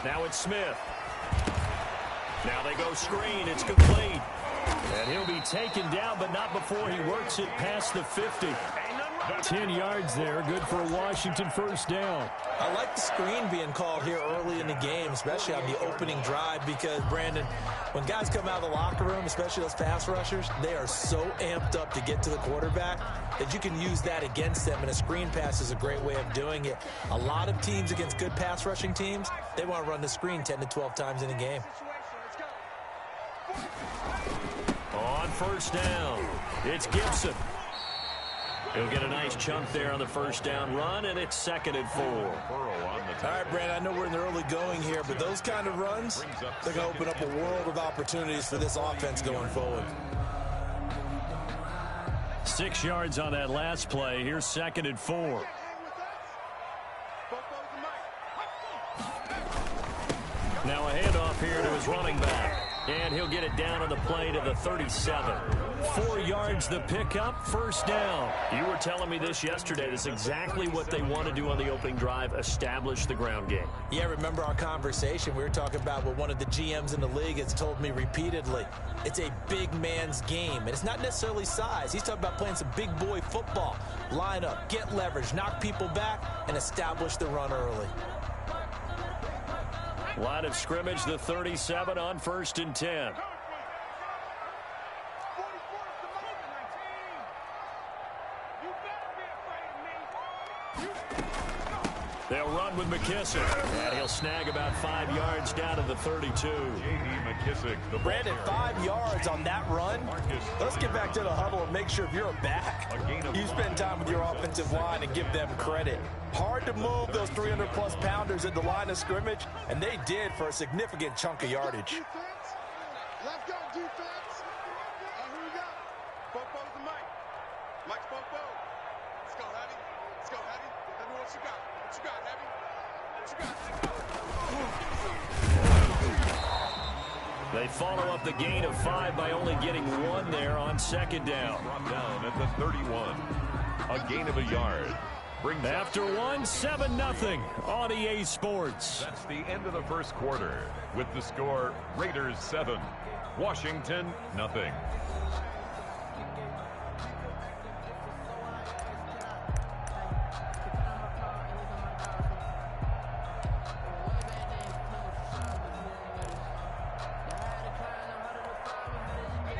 Now it's Smith. Now they go screen. It's complete. And he'll be taken down, but not before he works it past the 50. 10 yards there, good for a Washington first down. I like the screen being called here early in the game, especially on the opening drive, because, Brandon, when guys come out of the locker room, especially those pass rushers, they are so amped up to get to the quarterback that you can use that against them, and a screen pass is a great way of doing it. A lot of teams against good pass rushing teams, they want to run the screen 10 to 12 times in a game. On first down, it's Gibson. He'll get a nice chunk there on the first down run, and it's 2nd and 4. All right, Brandon, I know we're in the early going here, but those kind of runs, they're going to open up a world of opportunities for this offense going forward. 6 yards on that last play. Here's 2nd and 4. Now a handoff here to his running back. And he'll get it down on the play to the 37. 4 yards the pickup, first down. You were telling me this yesterday. This is exactly what they want to do on the opening drive, establish the ground game. Yeah, remember our conversation? We were talking about what one of the GMs in the league has told me repeatedly. It's a big man's game, and it's not necessarily size. He's talking about playing some big boy football. Line up, get leverage, knock people back, and establish the run early. Line of scrimmage, the 37 on 1st and 10. They'll run with McKissick, and he'll snag about 5 yards down to the 32. McKissick, the Brandon, 5 yards on that run. Let's get back to the huddle and make sure if you're a back, you spend time with your offensive line and give them credit. Hard to move those 300-plus pounders at the line of scrimmage, and they did for a significant chunk of yardage. Let's go, defense. Who we got? Fofo's the Mike. Mike's Fofo. Let's go, Hattie. Let's go, Hattie. Let me know what you got. What you got, Hattie? What you got? They follow up the gain of 5 by only getting 1 there on 2nd down. Brought down at the 31. A gain of a yard. After 1, 7-0 on EA Sports. That's the end of the first quarter. With the score, Raiders 7, Washington 0.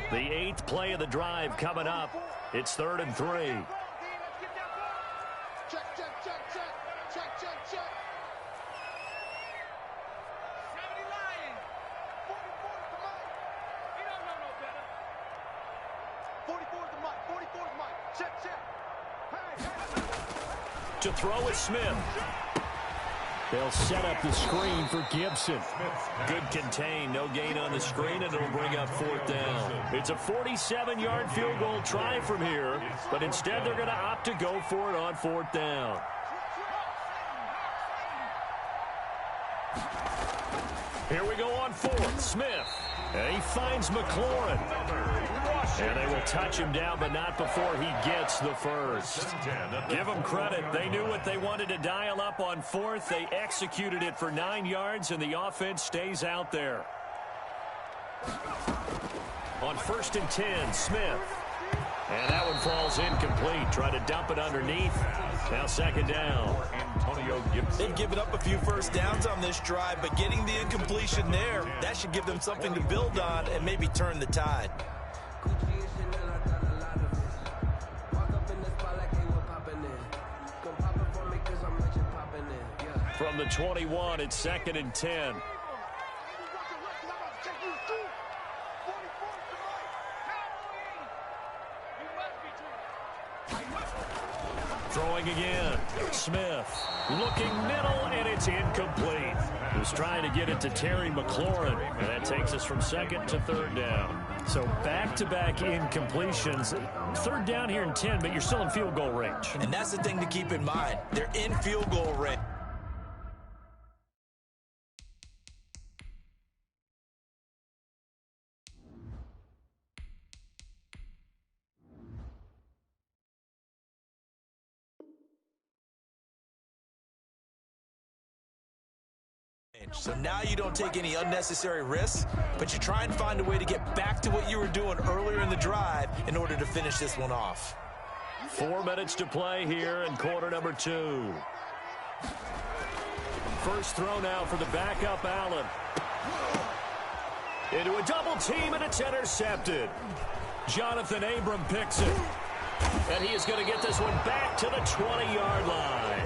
The 8th play of the drive coming up. It's 3rd and 3. To throw is Smith. They'll set up the screen for Gibson. Good contain, no gain on the screen, and it'll bring up 4th down. It's a 47-yard field goal try from here, but instead they're going to opt to go for it on 4th down. Here we go on 4th. Smith. And he finds McLaurin. And they will touch him down, but not before he gets the first. Give them credit. They knew what they wanted to dial up on 4th. They executed it for 9 yards, and the offense stays out there. On 1st and 10, Smith. And that one falls incomplete. Try to dump it underneath. Now 2nd down. Antonio Gibson. They've given up a few first downs on this drive, but getting the incompletion there, that should give them something to build on and maybe turn the tide. From the 21, it's 2nd and 10. Throwing again. Smith looking middle, and it's incomplete. He was trying to get it to Terry McLaurin, and that takes us from 2nd to 3rd down. So back-to-back incompletions. 3rd down here in 10, but you're still in field goal range. And that's the thing to keep in mind. They're in field goal range. So now you don't take any unnecessary risks, but you try and find a way to get back to what you were doing earlier in the drive in order to finish this one off. 4 minutes to play here in quarter number 2. First throw now for the backup Allen. Into a double team, and it's intercepted. Jonathan Abram picks it. And he is going to get this one back to the 20-yard line.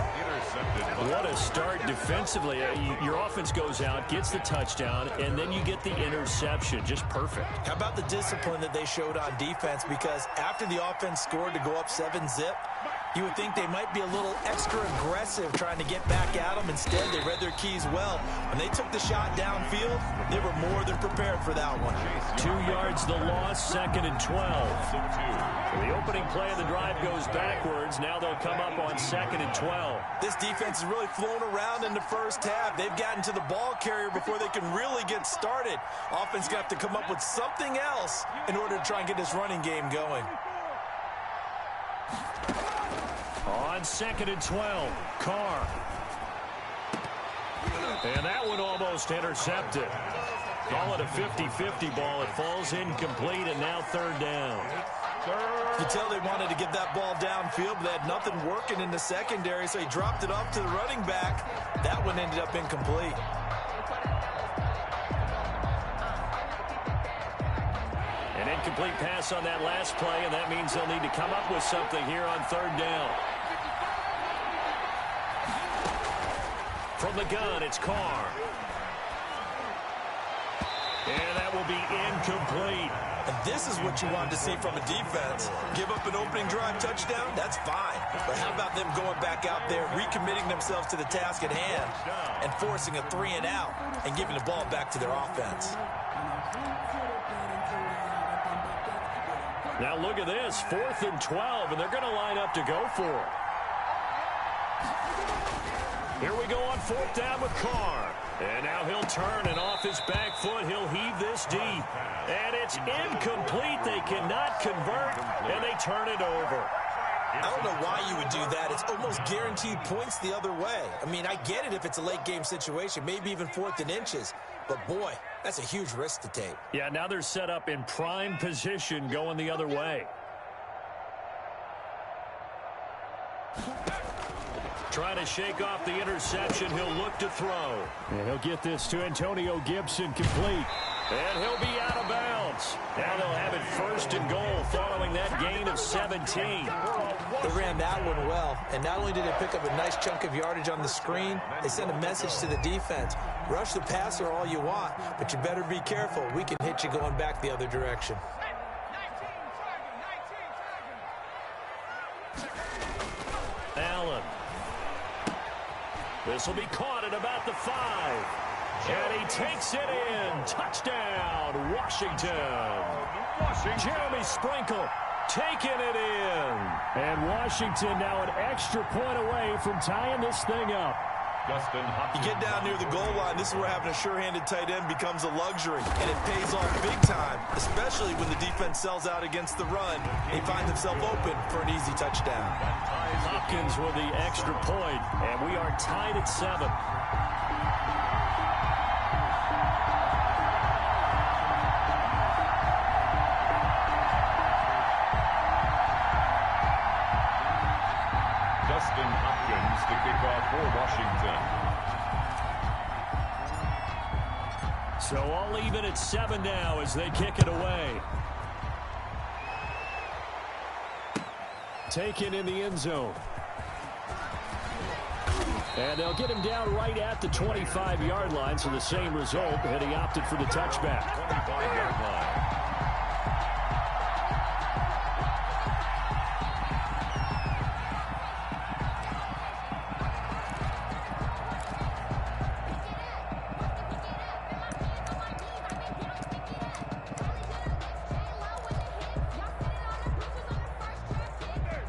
What a start defensively. Your offense goes out, gets the touchdown, and then you get the interception. Just perfect. How about the discipline that they showed on defense? Because after the offense scored to go up 7-zip, you would think they might be a little extra aggressive trying to get back at them. Instead, they read their keys well. When they took the shot downfield, they were more than prepared for that one. 2 yards the loss, 2nd and 12. The opening play of the drive goes backwards. Now they'll come up on 2nd and 12. This defense has really flown around in the first half. They've gotten to the ball carrier before they can really get started. Offense got to come up with something else in order to try and get this running game going. On 2nd and 12, Carr. And that one almost intercepted. Call it a 50-50 ball. It falls incomplete, and now 3rd down. You can tell they wanted to get that ball downfield, but they had nothing working in the secondary, so he dropped it off to the running back. That one ended up incomplete. An incomplete pass on that last play, and that means they'll need to come up with something here on 3rd down. From the gun, it's Carr. And that will be incomplete. And this is what you wanted to see from a defense. Give up an opening drive touchdown, that's fine. But how about them going back out there, recommitting themselves to the task at hand, and forcing a 3-and-out and giving the ball back to their offense? Now look at this, 4th and 12, and they're going to line up to go for it. Here we go on 4th down with Carr. And now he'll turn, and off his back foot, he'll heave this deep. And it's incomplete. They cannot convert, and they turn it over. I don't know why you would do that. It's almost guaranteed points the other way. I mean, I get it if it's a late-game situation, maybe even 4th and inches. But, boy, that's a huge risk to take. Yeah, now they're set up in prime position going the other way. Trying to shake off the interception. He'll look to throw. And he'll get this to Antonio Gibson complete. And he'll be out of bounds. Now they'll have it 1st and goal following that gain of 17. They ran that one well. And not only did they pick up a nice chunk of yardage on the screen, they sent a message to the defense. Rush the passer all you want, but you better be careful. We can hit you going back the other direction. Allen. This will be caught at about the 5. And he takes it in. Touchdown, Washington. Jeremy Sprinkle taking it in. And Washington now an extra point away from tying this thing up. You get down near the goal line, this is where having a sure-handed tight end becomes a luxury, and it pays off big time, especially when the defense sells out against the run. He finds himself open for an easy touchdown. Hopkins with the extra point, and we are tied at 7. Dustin Hopkins to kick off for Washington. So all even at 7 now as they kick it away. Taken in the end zone. And they'll get him down right at the 25-yard line, so the same result, and he opted for the touchback. 25-yard line.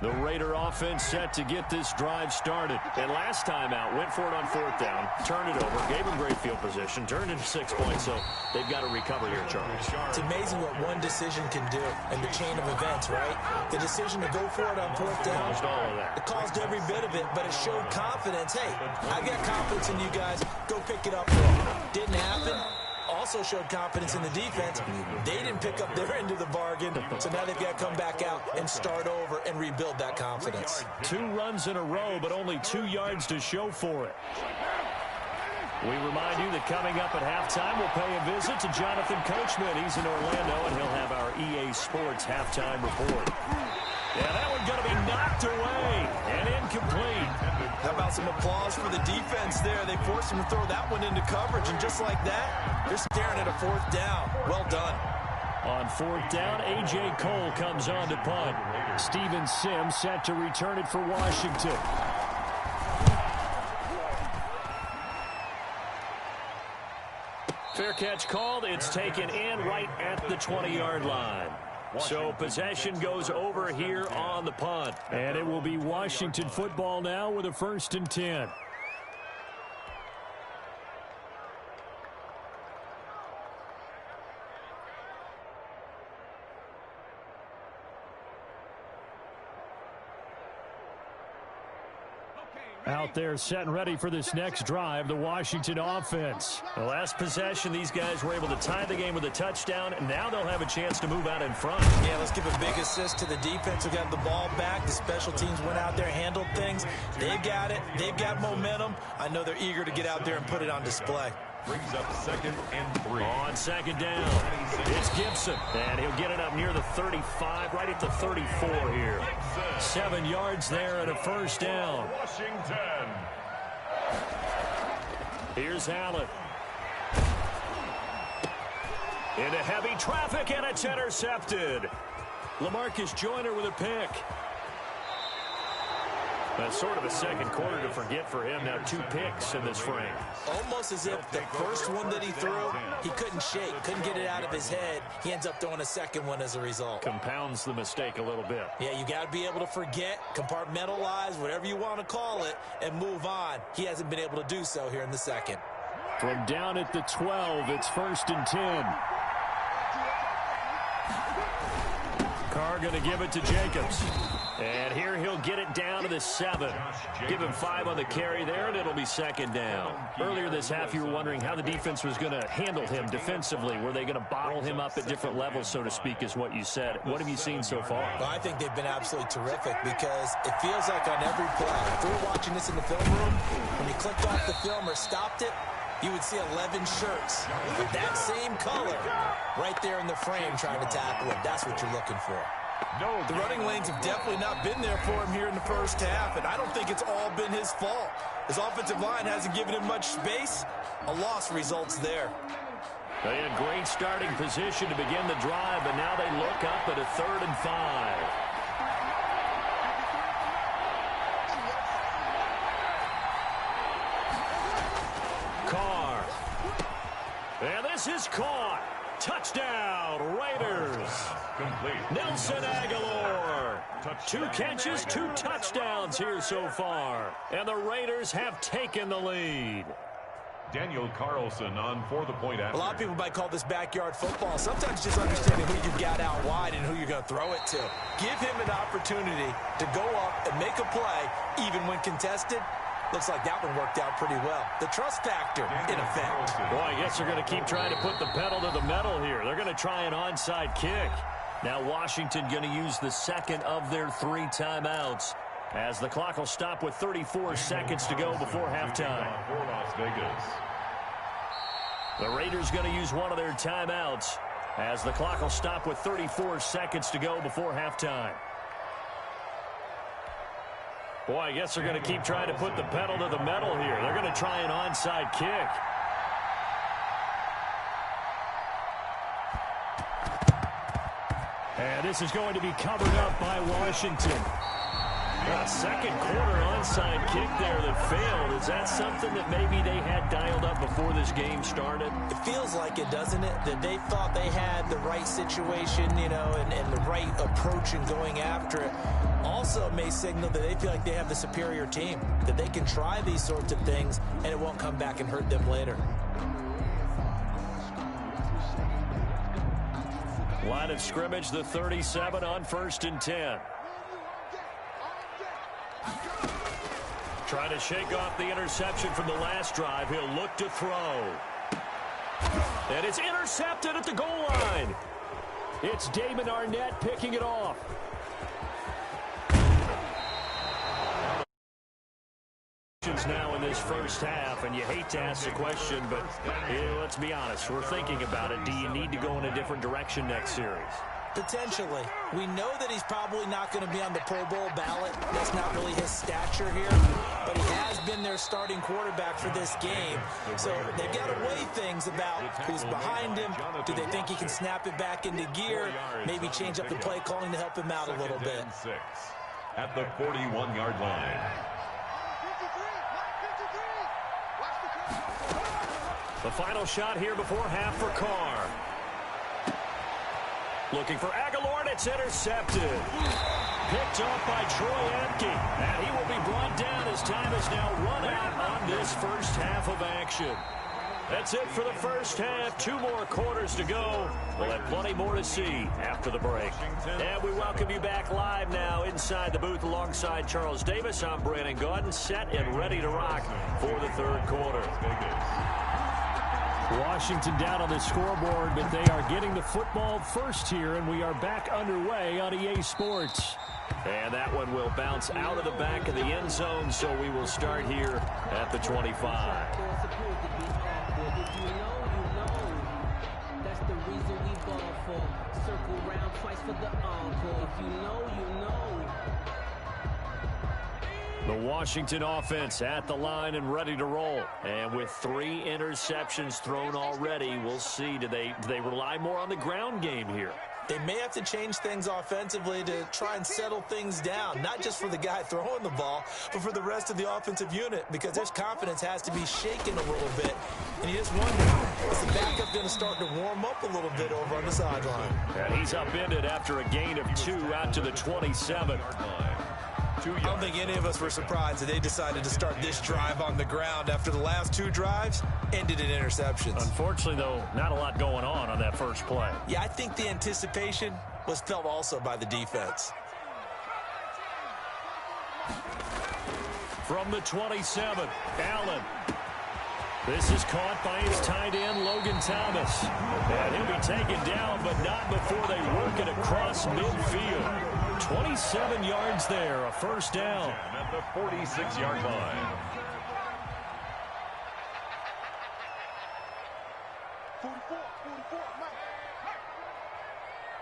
The Raider offense set to get this drive started. And last time out, went for it on 4th down, turned it over, gave them great field position, turned into 6 points, so they've got to recover here, Charles. It's amazing what one decision can do in the chain of events, right? The decision to go for it on 4th down, Caused all of that. it caused every bit of it, but it showed confidence. Hey, I got confidence in you guys. Go pick it up for them. Didn't happen. also showed confidence in the defense. They didn't pick up their end of the bargain, so now they've got to come back out and start over and rebuild that confidence. 2 runs in a row, but only 2 yards to show for it. We remind you that coming up at halftime, we'll pay a visit to Jonathan Coachman. He's in Orlando, and he'll have our EA Sports halftime report. Yeah, that one's going to be knocked away and incomplete. How about some applause for the defense there? They forced him to throw that one into coverage, and just like that, they're staring at a 4th down. Well done. On 4th down, A.J. Cole comes on to punt. Steven Sims set to return it for Washington. Fair catch called. It's taken in right at the 20-yard line. So possession goes over here on the punt. And it will be Washington football now with a 1st and 10. Out there set and ready for this next drive, the Washington offense. The last possession, these guys were able to tie the game with a touchdown, and now they'll have a chance to move out in front. Yeah, let's give a big assist to the defense who got the ball back. The special teams went out there, handled things. They've got it. They've got momentum. I know they're eager to get out there and put it on display. Brings up 2nd and 3. On 2nd down, it's Gibson, and he'll get it up near the 35, right at the 34 here. 7 yards there and a 1st down. Washington. Here's Allen. Into heavy traffic, and it's intercepted. LaMarcus Joyner with a pick. That's sort of a second quarter to forget for him. Now 2 picks in this frame. Almost as if the first one that he threw, he couldn't shake, couldn't get it out of his head. He ends up throwing a second one as a result. Compounds the mistake a little bit. Yeah, you got to be able to forget, compartmentalize, whatever you want to call it, and move on. He hasn't been able to do so here in the second. From down at the 12, it's 1st and 10. Carr going to give it to Jacobs. And here he'll get it down to the 7. Give him 5 on the carry there, and it'll be 2nd down. Earlier this half, you were wondering how the defense was going to handle him defensively. Were they going to bottle him up at different levels, so to speak, is what you said. What have you seen so far? Well, I think they've been absolutely terrific because it feels like on every play, if we were watching this in the film room, when you clicked off the film or stopped it, you would see 11 shirts with that same color right there in the frame trying to tackle it. That's what you're looking for. No, the running lanes have definitely not been there for him here in the first half, and I don't think it's all been his fault. His offensive line hasn't given him much space. A loss results there. They had great starting position to begin the drive, but now they look up at a 3rd and 5. Carr. And this is caught. Touchdown, Raiders. Complete. Nelson Aguilar. 2 catches, 2 touchdowns here so far. And the Raiders have taken the lead. Daniel Carlson on for the point after. A lot of people might call this backyard football. Sometimes just understanding who you've got out wide and who you're going to throw it to. Give him an opportunity to go up and make a play, even when contested. Looks like that one worked out pretty well. The trust factor, in effect. Boy, I guess they're going to keep trying to put the pedal to the metal here. They're going to try an onside kick. Now Washington going to use the 2nd of their 3 timeouts, as the clock will stop with 34 seconds to go before halftime. For Las Vegas. The Raiders going to use one of their timeouts, as the clock will stop with 34 seconds to go before halftime. Boy, I guess they're going to keep trying to put the pedal to the metal here. They're going to try an onside kick. And this is going to be covered up by Washington. A second quarter onside kick there that failed. Is that something that maybe they had dialed up before this game started? It feels like it, doesn't it? That they thought they had the right situation, you know, and the right approach in going after it. Also may signal that they feel like they have the superior team, that they can try these sorts of things and it won't come back and hurt them later. Line of scrimmage, the 37 on 1st and 10. Trying to shake off the interception from the last drive. He'll look to throw. And it's intercepted at the goal line. It's Damon Arnett picking it off. Now in this first half, and you hate to ask the question, but let's be honest, we're thinking about it. Do you need to go in a different direction next series? Potentially. We know that he's probably not going to be on the Pro Bowl ballot. That's not really his stature here, but he has been their starting quarterback for this game. So they've got to weigh things about who's behind him. Do they think he can snap it back into gear? Maybe change up the play calling to help him out a little bit. At the 41-yard line. The final shot here before half for Carr. Looking for Aguilar, and it's intercepted. Picked off by Troy Apke. And he will be brought down as time is now run out on this first half of action. That's it for the first half. 2 more quarters to go. We'll have plenty more to see after the break. And we welcome you back live now inside the booth alongside Charles Davis. I'm Brandon Gaudin, set and ready to rock for the third quarter. Washington down on the scoreboard, but they are getting the football first here, and we are back underway on EA Sports. And that one will bounce out of the back of the end zone, so we will start here at the 25. That's the reason we ball for. Circle round twice for the encore. If you know, you know. The Washington offense at the line and ready to roll. And with 3 interceptions thrown already, we'll see. Do they rely more on the ground game here? They may have to change things offensively to try and settle things down, not just for the guy throwing the ball, but for the rest of the offensive unit, because their confidence has to be shaken a little bit. And you just wonder, is the backup going to start to warm up a little bit over on the sideline? And he's upended after a gain of 2 out to the 27. I don't think any of us were surprised that they decided to start this drive on the ground after the last 2 drives ended in interceptions. Unfortunately, though, not a lot going on that first play. Yeah, I think the anticipation was felt also by the defense. From the 27, Allen. This is caught by his tight end, Logan Thomas. And he'll be taken down, but not before they work it across midfield. 27 yards there, a first down. At the 46-yard line. 44, Mike.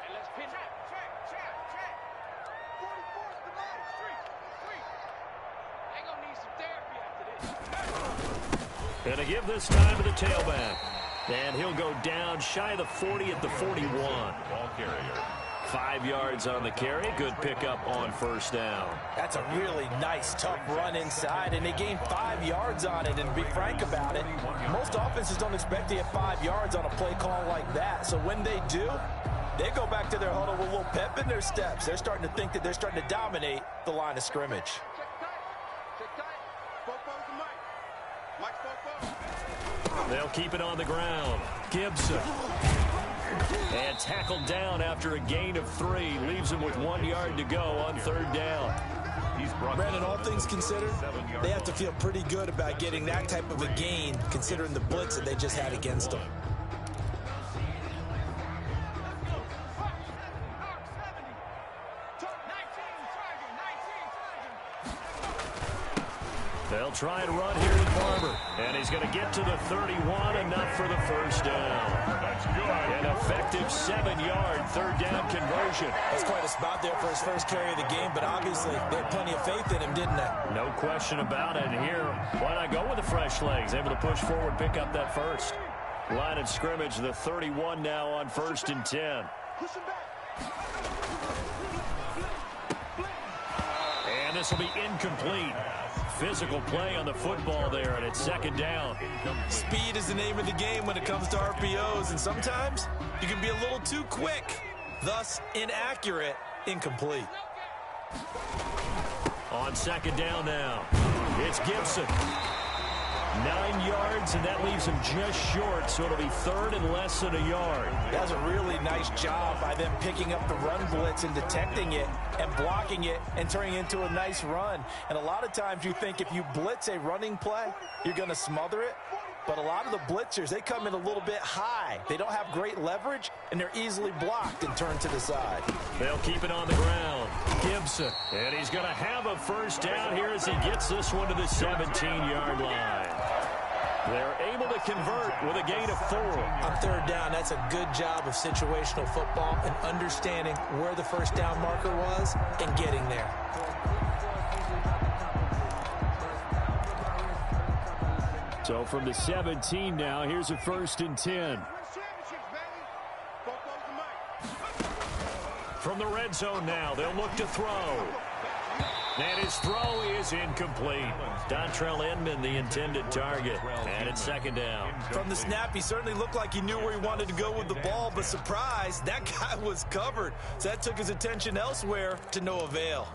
And let's pin check. 44's the line. Street. They gonna need some therapy after this. And to give this time to the tailback. And he'll go down shy of the 40 at the 41. Ball carrier. 5 yards on the carry. Good pickup on first down. That's a really nice, tough run inside, and they gained 5 yards on it. And to be frank about it, most offenses don't expect to get 5 yards on a play call like that. So when they do, they go back to their huddle with a little pep in their steps. They're starting to think that they're starting to dominate the line of scrimmage. Check tight. Bofo's the Mike. Mike's Bofo. They'll keep it on the ground. Gibson. And tackled down after a gain of 3. Leaves him with 1 yard to go on third down. Brandon, all things considered, they have to feel pretty good about getting that type of a gain, considering the blitz that they just had against them. They'll try and run here with Barber. And he's going to get to the 31, enough for the first down. An effective 7-yard third down conversion. That's quite a spot there for his first carry of the game, but obviously they had plenty of faith in him, didn't they? No question about it. And here, why not go with the fresh legs? Able to push forward, pick up that first. Line of scrimmage, the 31 now on 1st and 10. Push him back. And this will be incomplete. Physical play on the football there, and it's 2nd down. Speed is the name of the game when it comes to RPOs, and sometimes you can be a little too quick, thus inaccurate, incomplete. On 2nd down now, it's Gibson. 9 yards, and that leaves him just short, so it'll be 3rd and less than a yard. That's a really nice job by them picking up the run blitz and detecting it and blocking it and turning it into a nice run. And a lot of times you think if you blitz a running play, you're going to smother it. But a lot of the blitzers, they come in a little bit high. They don't have great leverage, and they're easily blocked and turned to the side. They'll keep it on the ground. Gibson. And he's going to have a first down here as he gets this one to the 17-yard line. They're able to convert with a gain of 4. On third down, that's a good job of situational football and understanding where the first down marker was and getting there. So from the 17 now, here's a 1st and 10. From the red zone now, they'll look to throw. And his throw is incomplete. Dontrell Inman, the intended target. And it's 2nd down. From the snap, he certainly looked like he knew where he wanted to go with the ball, but surprise, that guy was covered. So that took his attention elsewhere to no avail.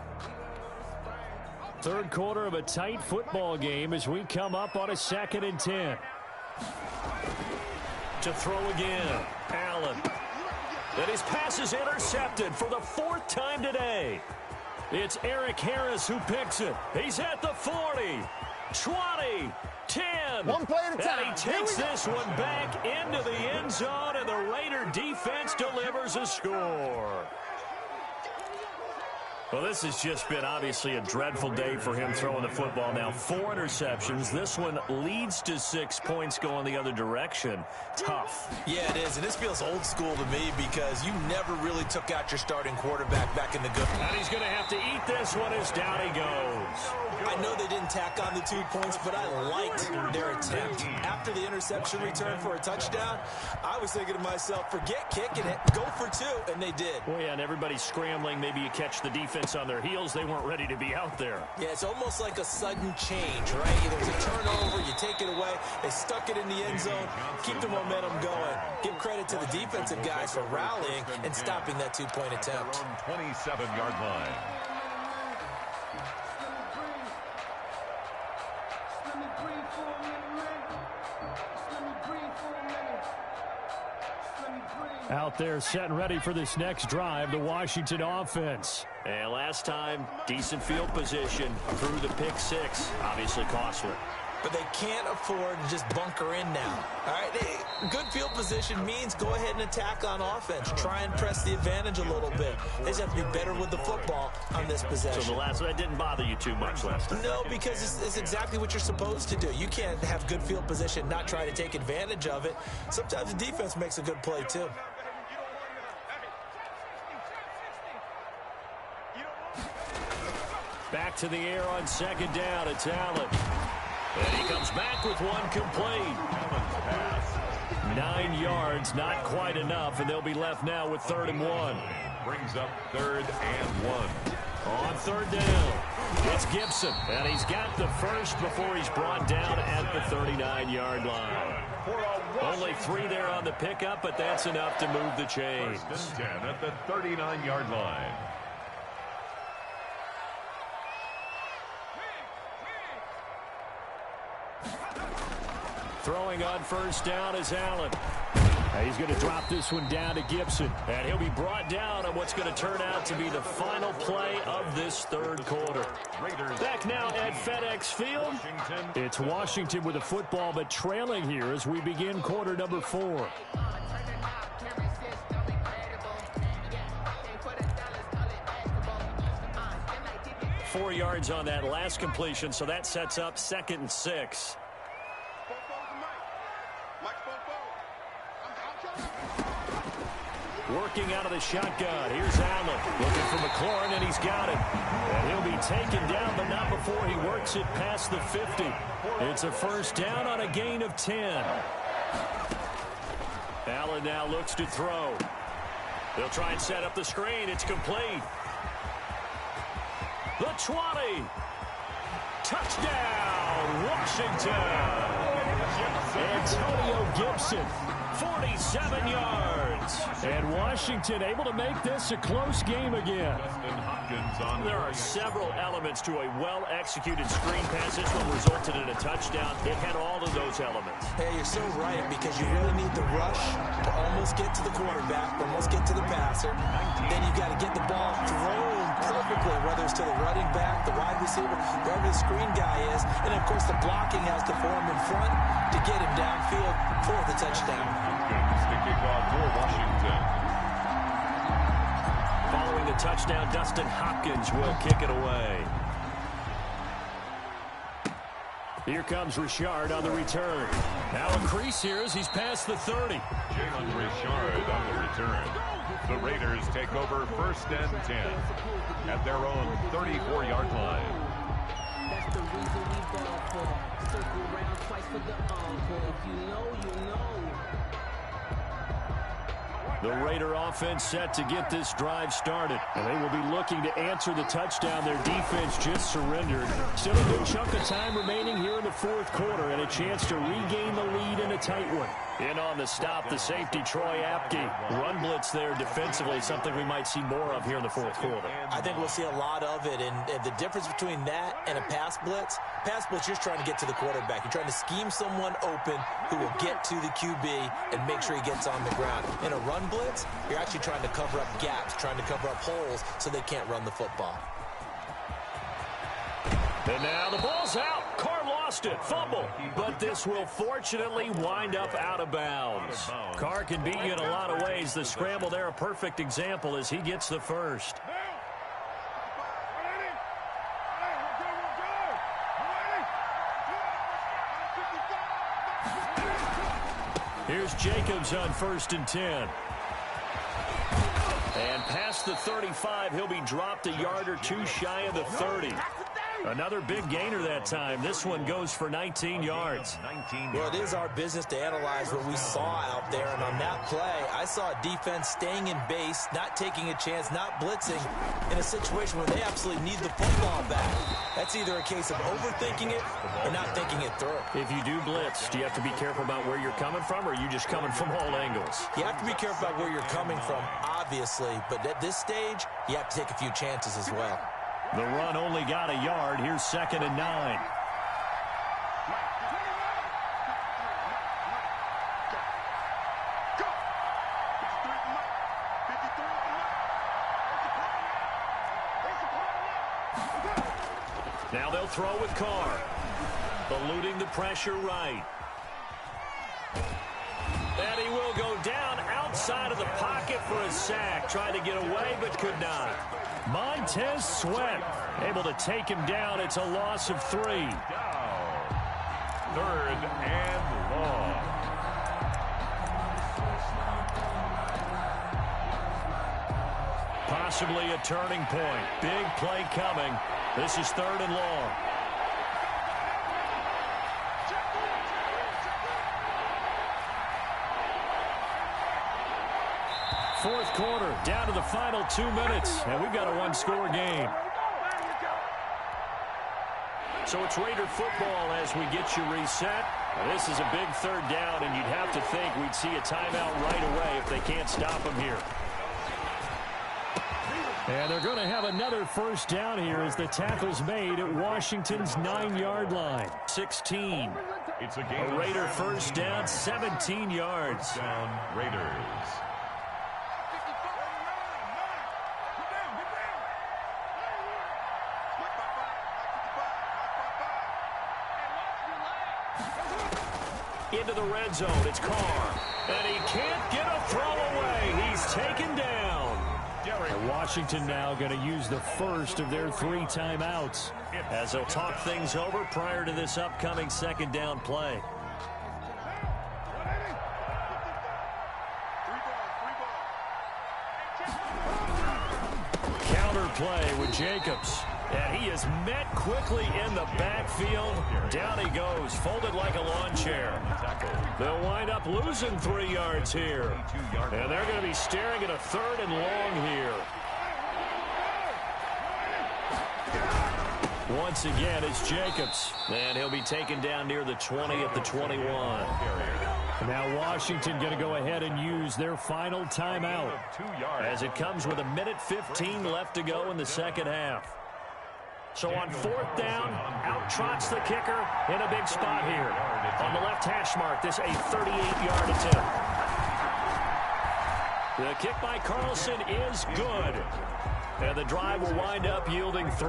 Third quarter of a tight football game as we come up on a 2nd and 10. To throw again, Allen. And his pass is intercepted for the 4th time today. It's Eric Harris who picks it. He's at the 40, 20, 10. One play at a time. And he takes this one back into the end zone, and the Raider defense delivers a score. Well, this has just been obviously a dreadful day for him throwing the football. Now 4 interceptions. This one leads to 6 points going the other direction. Tough. Yeah, it is. And this feels old school to me because you never really took out your starting quarterback back in the good. And he's going to have to eat this one as down he goes. I know they didn't tack on the 2 points, but I liked their attempt. After the interception return for a touchdown, I was thinking to myself, forget kicking it, go for 2, and they did. Well, yeah, and everybody's scrambling. Maybe you catch the defense on their heels. They weren't ready to be out there. Yeah, it's almost like a sudden change, right? There's a turnover, you take it away, they stuck it in the end zone, keep the momentum going. Give credit to the defensive guys for rallying and stopping that 2-point attempt. 27-yard line. Out there setting ready for this next drive, the Washington offense. And last time, decent field position through the pick 6. Obviously costly. But they can't afford to just bunker in now. All right, good field position means go ahead and attack on offense. Try and press the advantage a little bit. They just have to be better with the football on this possession. So the last one didn't bother you too much last time? No, because it's exactly what you're supposed to do. You can't have good field position, not try to take advantage of it. Sometimes the defense makes a good play, too. Back to the air on 2nd down. It's Allen. And he comes back with one complete. 9 yards, not quite enough, and they'll be left now with 3rd and 1. Brings up 3rd and 1. On 3rd down, it's Gibson. And he's got the first before he's brought down at the 39-yard line. Only 3 there on the pickup, but that's enough to move the chains. 1st and 10 at the 39-yard line. Throwing on 1st down is Allen. He's going to drop this one down to Gibson. And he'll be brought down on what's going to turn out to be the final play of this 3rd quarter. Back now at FedEx Field. It's Washington with the football, but trailing here as we begin quarter number 4. Four yards on that last completion, so that sets up 2nd and 6. Working out of the shotgun. Here's Allen looking for McLaurin, and he's got it. And he'll be taken down, but not before he works it past the 50. It's a 1st down on a gain of 10. Allen now looks to throw. They'll try and set up the screen. It's complete. The 20. Touchdown, Washington. Antonio Gibson, 47 yards. And Washington able to make this a close game again. There are several elements to a well-executed screen pass. This one resulted in a touchdown. It had all of those elements. Hey, you're so right, because you really need the rush to almost get to the quarterback, almost get to the passer. Then you got to get the ball thrown perfectly, whether it's to the running back, the wide receiver, wherever the screen guy is. And, of course, the blocking has to form in front to get him down touchdown. The kickoff for Washington. Following the touchdown, Dustin Hopkins will kick it away. Here comes Richard on the return. Now a crease here as he's past the 30. Jalen Richard on the return. The Raiders take over 1st and 10 at their own 34-yard line. That's the reason we ball for. Circle round twice for the encore. If you know, you know. The Raider offense set to get this drive started. And they will be looking to answer the touchdown their defense just surrendered. Still a good chunk of time remaining here in the 4th quarter and a chance to regain the lead in a tight one. In on the stop, the safety, Troy Apke. Run blitz there defensively, something we might see more of here in the 4th quarter. I think we'll see a lot of it, and the difference between that and a pass blitz, you're just trying to get to the quarterback. You're trying to scheme someone open who will get to the QB and make sure he gets on the ground. In a run blitz, you're actually trying to cover up gaps, trying to cover up holes so they can't run the football. And now the ball's out. Carr lost it. Fumble. But this will fortunately wind up out of bounds. Carr can beat you in a lot of ways. The scramble there, a perfect example as he gets the first. Here's Jacobs on 1st and 10. And past the 35, he'll be dropped a yard or two shy of the 30. Another big gainer that time. This one goes for 19 yards. Well, it is our business to analyze what we saw out there. And on that play, I saw a defense staying in base, not taking a chance, not blitzing in a situation where they absolutely need the football back. That's either a case of overthinking it or not thinking it through. If you do blitz, do you have to be careful about where you're coming from, or are you just coming from all angles? You have to be careful about where you're coming from, obviously. But at this stage, you have to take a few chances as well. The run only got a yard. Here's 2nd and 9. Now they'll throw with Carr. Eluding the pressure right. And he will go down outside of the pocket for a sack. Tried to get away, but could not. Montez Sweat able to take him down. It's a loss of 3. 3rd and long. Possibly a turning point. Big play coming. This is 3rd and long. Fourth quarter, down to the final 2 minutes, and we've got a one-score game. So it's Raider football as we get you reset. This is a big 3rd down, and you'd have to think we'd see a timeout right away if they can't stop them here. And they're going to have another 1st down here as the tackle's made at Washington's 9-yard line. 16. It's a game. A Raider 1st down, 17 yards. Down Raiders. Into the red zone, it's Carr. And he can't get a throw away. He's taken down. And Washington now going to use the first of their 3 timeouts as they'll talk things over prior to this upcoming 2nd down play. Counter play with Jacobs. And he is met quickly in the backfield. Down he goes, folded like a lawn chair. They'll wind up losing 3 yards here. And they're going to be staring at a 3rd and long here. Once again, it's Jacobs. And he'll be taken down near the 20 at the 21. Now Washington going to go ahead and use their final timeout as it comes with 1:15 left to go in the 2nd half. So on 4th down, out trots the kicker in a big spot here. On the left hash mark, this a 38-yard attempt. The kick by Carlson is good. And the drive will wind up yielding 3.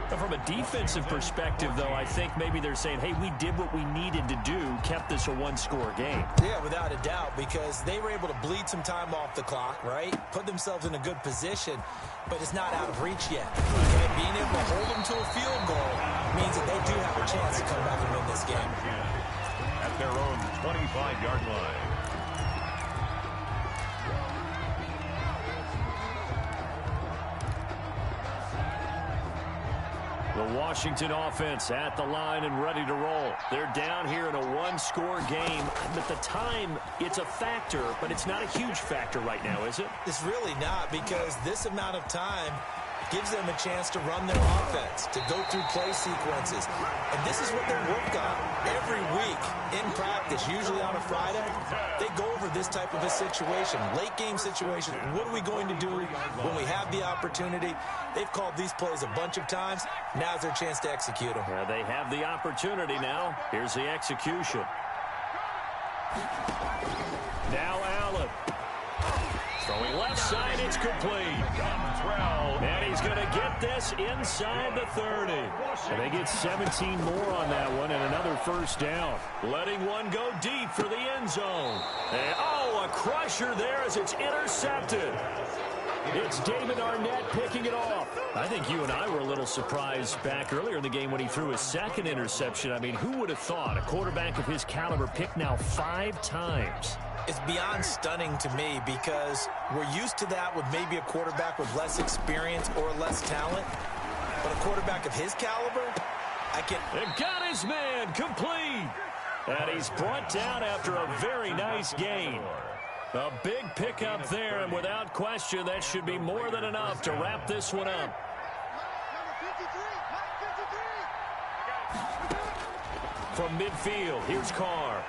But from a defensive perspective, though, I think maybe they're saying, hey, we did what we needed to do, kept this a one-score game. Yeah, without a doubt, because they were able to bleed some time off the clock, right? Put themselves in a good position, but it's not out of reach yet. And being able to hold them to a field goal means that they do have a chance to come back and win this game. At their own 25-yard line. The Washington offense at the line and ready to roll. They're down here in a one-score game. At the time, it's a factor, but it's not a huge factor right now, is it? It's really not, because this amount of time gives them a chance to run their offense, to go through play sequences. And this is what they work on every week in practice, usually on a Friday. They go over this type of a situation, late game situation. What are we going to do when we have the opportunity? They've called these plays a bunch of times. Now's their chance to execute them. They have the opportunity now. Here's the execution. Now Allen. Throwing left side, it's complete. And he's going to get this inside the 30. And they get 17 more on that one and another first down. Letting one go deep for the end zone. And, a crusher there as it's intercepted. It's David Arnett picking it off. I think you and I were a little surprised back earlier in the game when he threw his second interception. I mean, who would have thought a quarterback of his caliber picked now 5 times? It's beyond stunning to me, because we're used to that with maybe a quarterback with less experience or less talent. But a quarterback of his caliber, And got his man complete. And he's brought down after a very nice gain. A big pickup there, and without question, that should be more than enough to wrap this one up. From midfield, here's Carr.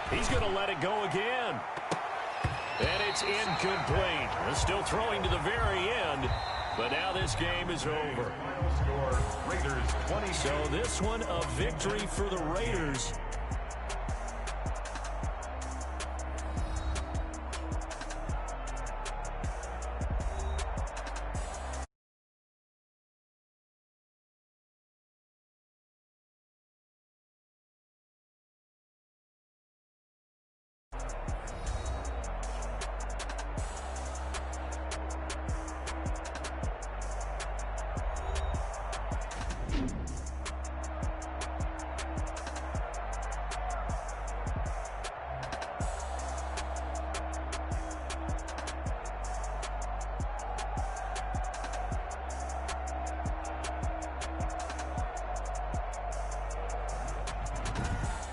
He's going to let it go again. And it's incomplete. They're still throwing to the very end, but now this game is over. So this one, a victory for the Raiders.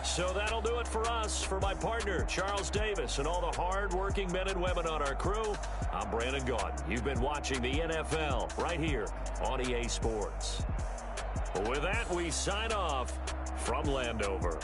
So that'll do it for us. For my partner, Charles Davis, and all the hard-working men and women on our crew, I'm Brandon Gaudin. You've been watching the NFL right here on EA Sports. With that, we sign off from Landover.